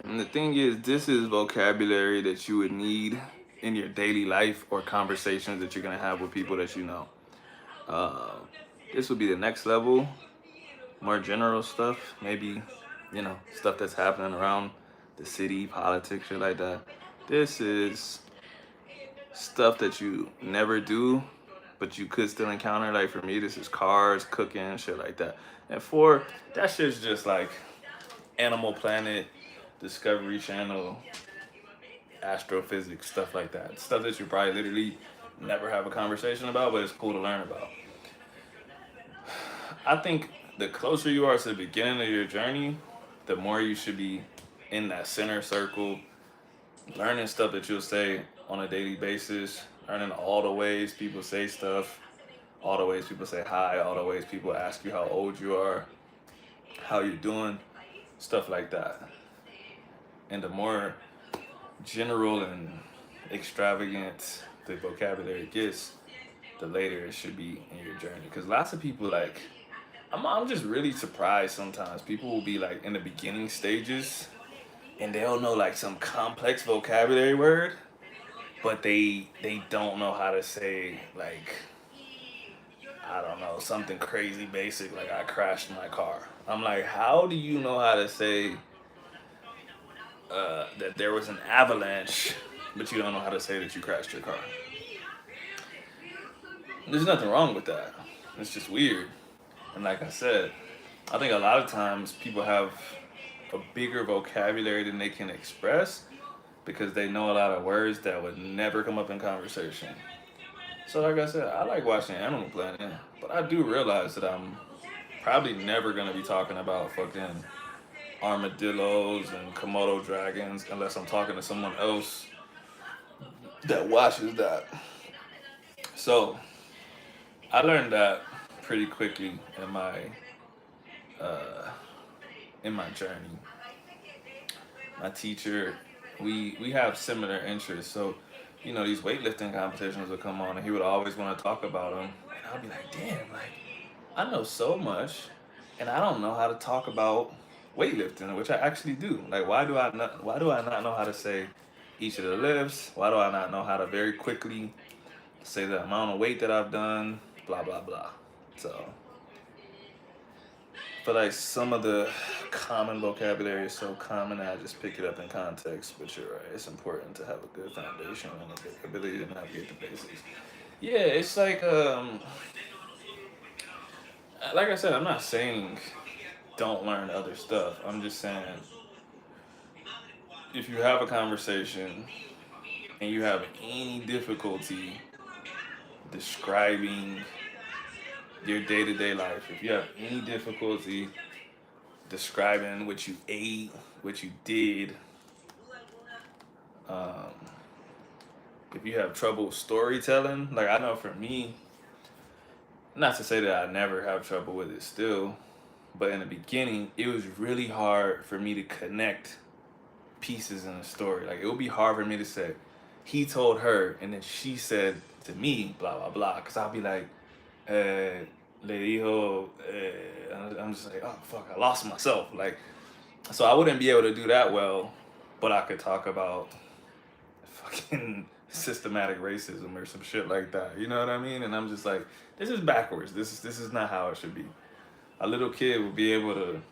And the thing is, this is vocabulary that you would need in your daily life or conversations that you're gonna have with people that you know. This would be the next level, more general stuff, maybe, stuff that's happening around the city, politics, shit like that. This is stuff that you never do, but you could still encounter. Like for me, this is cars, cooking, shit like that. And 4, that shit's just like Animal Planet, Discovery Channel, astrophysics, stuff like that. Stuff that you probably literally never have a conversation about, but it's cool to learn about. I think the closer you are to the beginning of your journey, the more you should be in that center circle, learning stuff that you'll say on a daily basis, learning all the ways people say stuff, all the ways people say hi, all the ways people ask you how old you are, how you're doing, stuff like that. And the more general and extravagant the vocabulary gets, the later it should be in your journey. Because lots of people, like, I'm just really surprised sometimes. People will be like in the beginning stages and they'll know like some complex vocabulary word, but they don't know how to say, like, I don't know, something crazy basic like I crashed my car. I'm like, how do you know how to say that there was an avalanche, but you don't know how to say that you crashed your car? There's nothing wrong with that. It's just weird. And like I said, I think a lot of times people have a bigger vocabulary than they can express because they know a lot of words that would never come up in conversation. So like I said, I like watching Animal Planet, but I do realize that I'm probably never gonna be talking about fucking armadillos and Komodo dragons unless I'm talking to someone else that watches that. So I learned that pretty quickly uh, in my journey. My teacher, we have similar interests, so these weightlifting competitions would come on, and he would always want to talk about them, and I'd be like, damn, like I know so much, and I don't know how to talk about weightlifting, which I actually do. Like, why do I not know how to say each of the lifts? Why do I not know how to very quickly say the amount of weight that I've done? Blah blah blah. So, but like some of the common vocabulary is so common that I just pick it up in context. But you're right, it's important to have a good foundation and a good ability to navigate the basics. Yeah, it's like I said, I'm not saying don't learn other stuff. I'm just saying if you have a conversation and you have any difficulty describing your day-to-day life, if you have any difficulty describing what you ate, what you did, um, if you have trouble storytelling, like I know for me, not to say that I never have trouble with it still, but in the beginning, it was really hard for me to connect pieces in a story. Like it would be hard for me to say, he told her, and then she said to me, blah blah blah. Cause I'll be like, le dijo, I'm just like, oh fuck, I lost myself. Like, so I wouldn't be able to do that well, but I could talk about fucking systematic racism or some shit like that. You know what I mean? And I'm just like, this is backwards. This is not how it should be. A little kid would be able to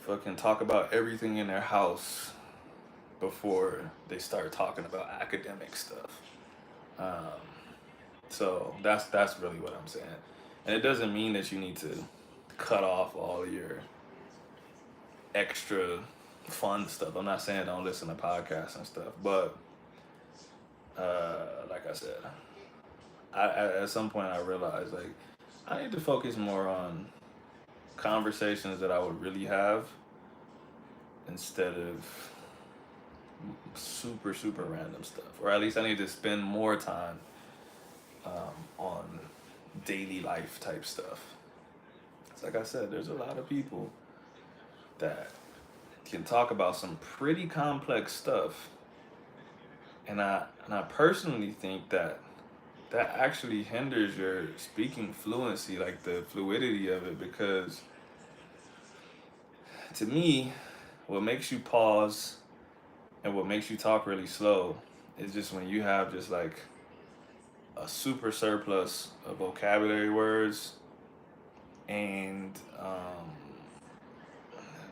fucking talk about everything in their house before they start talking about academic stuff. Um, so that's really what I'm saying. And it doesn't mean that you need to cut off all your extra fun stuff. I'm not saying don't listen to podcasts and stuff, but like I said, at some point I realized like I need to focus more on conversations that I would really have instead of super random stuff, or at least I need to spend more time on daily life type stuff. It's like I said, there's a lot of people that can talk about some pretty complex stuff, and I personally think that actually hinders your speaking fluency, like the fluidity of it, because to me, what makes you pause and what makes you talk really slow is just when you have just like a super surplus of vocabulary words and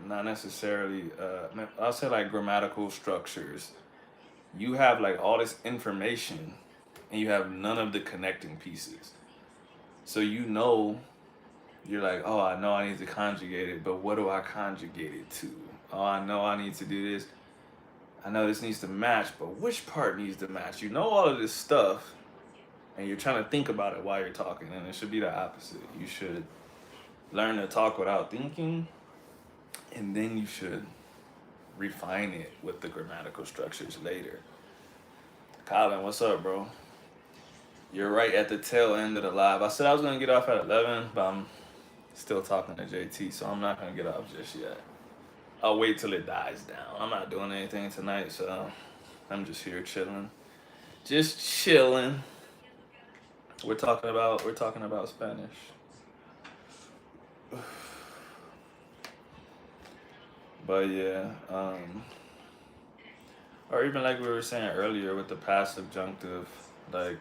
not necessarily I'll say like grammatical structures. You have like all this information and you have none of the connecting pieces. So you're like, oh, I know I need to conjugate it, but what do I conjugate it to? Oh, I know I need to do this. I know this needs to match, but which part needs to match? You know all of this stuff, and you're trying to think about it while you're talking, and it should be the opposite. You should learn to talk without thinking, and then you should refine it with the grammatical structures later. Colin, what's up, bro? You're right at the tail end of the live. I said I was gonna get off at 11, but I'm still talking to JT, so I'm not gonna get off just yet. I'll wait till it dies down. I'm not doing anything tonight, so I'm just here chilling. Just chilling. We're talking about Spanish. But yeah, or even like we were saying earlier with the past subjunctive, like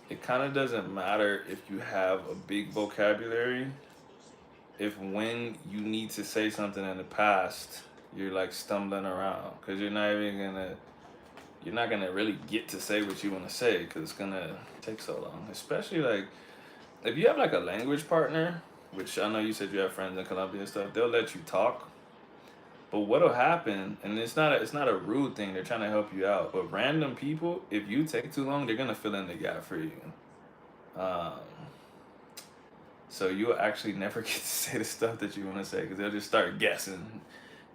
it kind of doesn't matter if you have a big vocabulary, if when you need to say something in the past, you're like stumbling around because you're not gonna really get to say what you want to say because it's gonna take so long. Especially like if you have like a language partner, which I know you said you have friends in Colombia and stuff, they'll let you talk. But what'll happen, and it's not a rude thing, they're trying to help you out. But random people, if you take too long, they're gonna fill in the gap for you. Um, so you'll actually never get to say the stuff that you want to say because they'll just start guessing,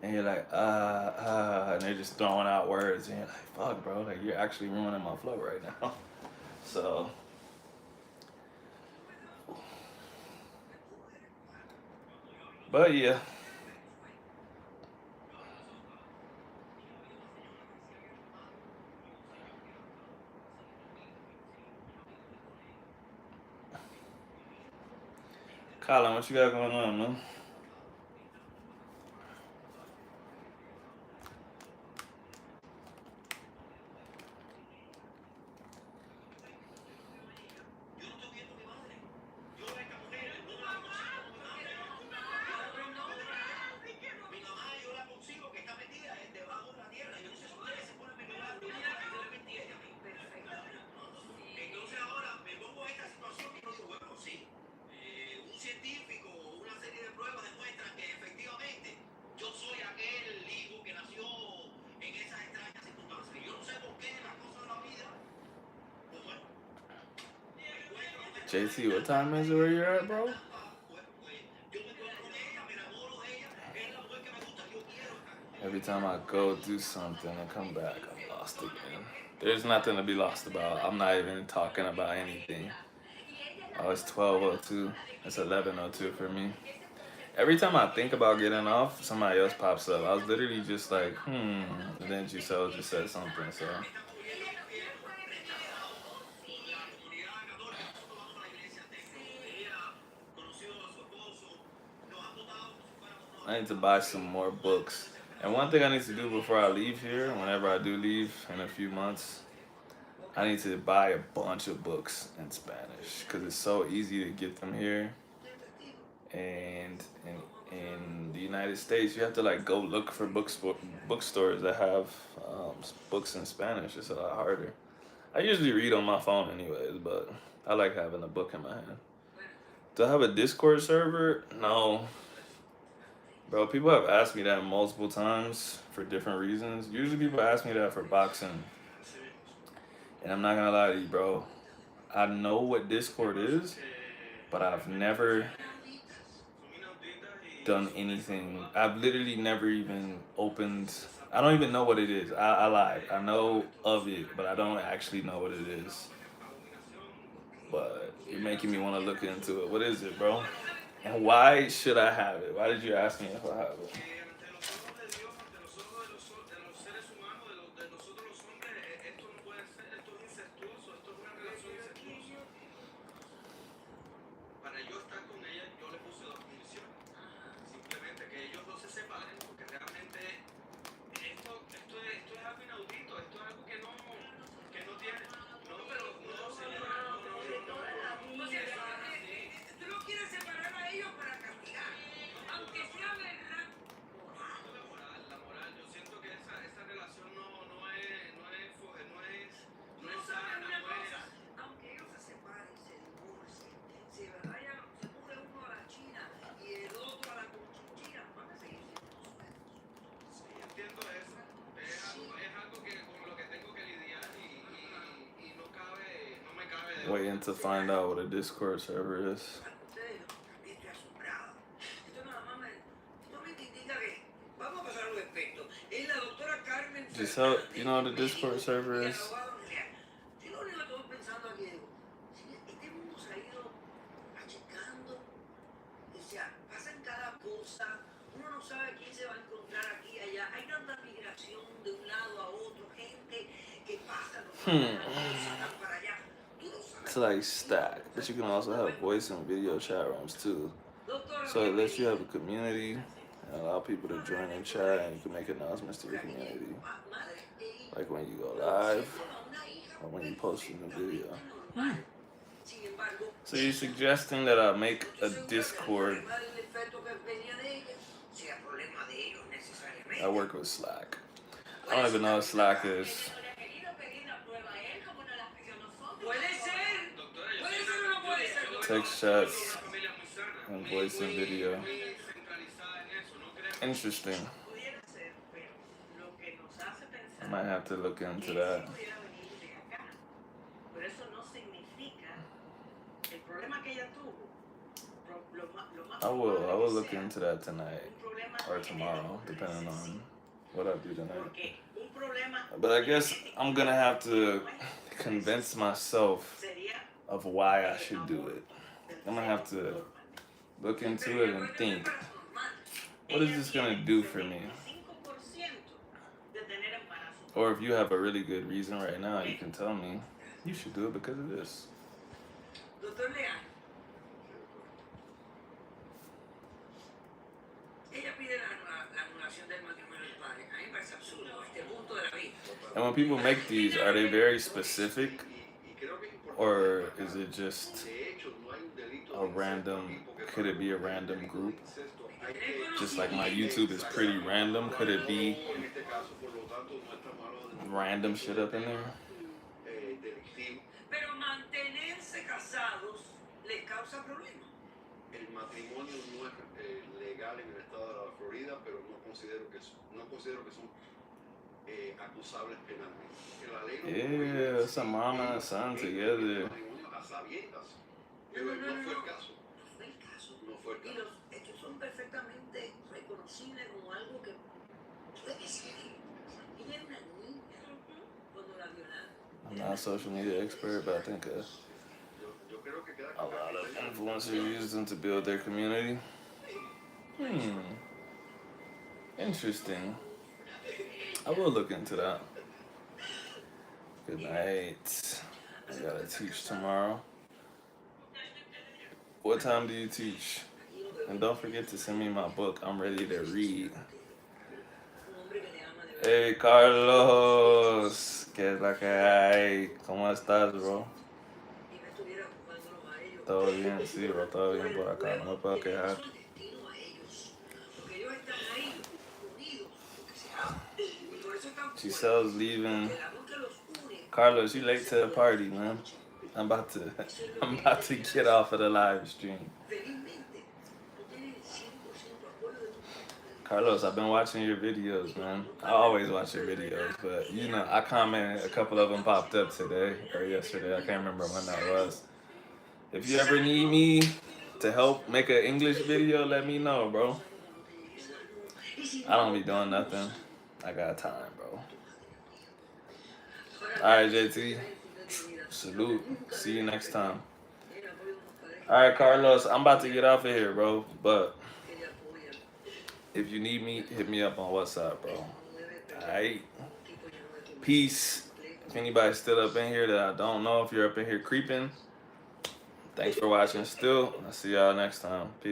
and you're like, and they're just throwing out words, and you're like, fuck, bro, like you're actually ruining my flow right now. So, but yeah. Colin, what you got going on, man? JT, what time is it where you're at, bro? Every time I go do something and come back, I'm lost again. There's nothing to be lost about. I'm not even talking about anything. Oh, it's 12:02. It's 11:02 for me. Every time I think about getting off, somebody else pops up. I was literally just like, and then Giselle just said something, so. I need to buy some more books. And one thing I need to do before I leave here, whenever I do leave in a few months, I need to buy a bunch of books in Spanish because it's so easy to get them here. And in the United States, you have to like go look for bookstores that have books in Spanish. It's a lot harder. I usually read on my phone anyways, but I like having a book in my hand. Do I have a Discord server? No. Bro, people have asked me that multiple times for different reasons. Usually people ask me that for boxing. And I'm not gonna lie to you, bro. I know what Discord is, but I've never done anything. I've literally never even opened. I don't even know what it is. I lied. I know of it, but I don't actually know what it is. But you're making me want to look into it. What is it, bro? And why should I have it? Why did you ask me if I have it? Waiting to find out what a Discord server is. Just help, you know what a Discord server is? It's like Stack, but you can also have voice and video chat rooms too. So it lets you have a community and allow people to join and chat, and you can make announcements to your community, like when you go live or when you post a new video. So you're suggesting that I make a Discord? I work with Slack. I don't even know what Slack is. Text chats and voice and video. Interesting. I might have to look into that. I will look into that tonight or tomorrow, depending on what I do tonight. But I guess I'm gonna have to convince myself of why I should do it. I'm gonna have to look into it and think, what is this gonna do for me? Or if you have a really good reason right now, you can tell me, you should do it because of this. And when people make these, are they very specific? Or is it just a random, could it be a random group? Just like my YouTube is pretty random, could it be random shit up in there? El matrimonio no es legal en el estado de la Florida, pero no considero que son acusables penalmente. En la ley Yeah, it's a mama and son together. a sabiendas. Pero no fue el caso. No fue el caso. Y los hechos son perfectamente reconocibles como algo que puede ser. Ella era una niña cuando la violaron. I'm not a social media expert, but I think a lot of influencers use them to build their community. Interesting. I will look into that. Good night. I gotta teach tomorrow. What time do you teach? And don't forget to send me my book. I'm ready to read. Hey, Carlos. ¿Qué es la que hay? ¿Cómo estás, bro? Todo bien, sí, bro. Todo bien por acá. No me puedo quejar. Giselle's leaving. Carlos, you late to the party, man. I'm about to get off of the live stream. Carlos, I've been watching your videos, man. I always watch your videos, but you know, I commented, a couple of them popped up today or yesterday. I can't remember when that was. If you ever need me to help make an English video, let me know, bro. I don't be doing nothing. I got time, bro. Alright, JT. Salute. See you next time. Alright, Carlos, I'm about to get off of here, bro. But if you need me, hit me up on WhatsApp, bro. Alright. Peace. If anybody's still up in here that I don't know, if you're up in here creeping, thanks for watching still. I'll see y'all next time. Peace.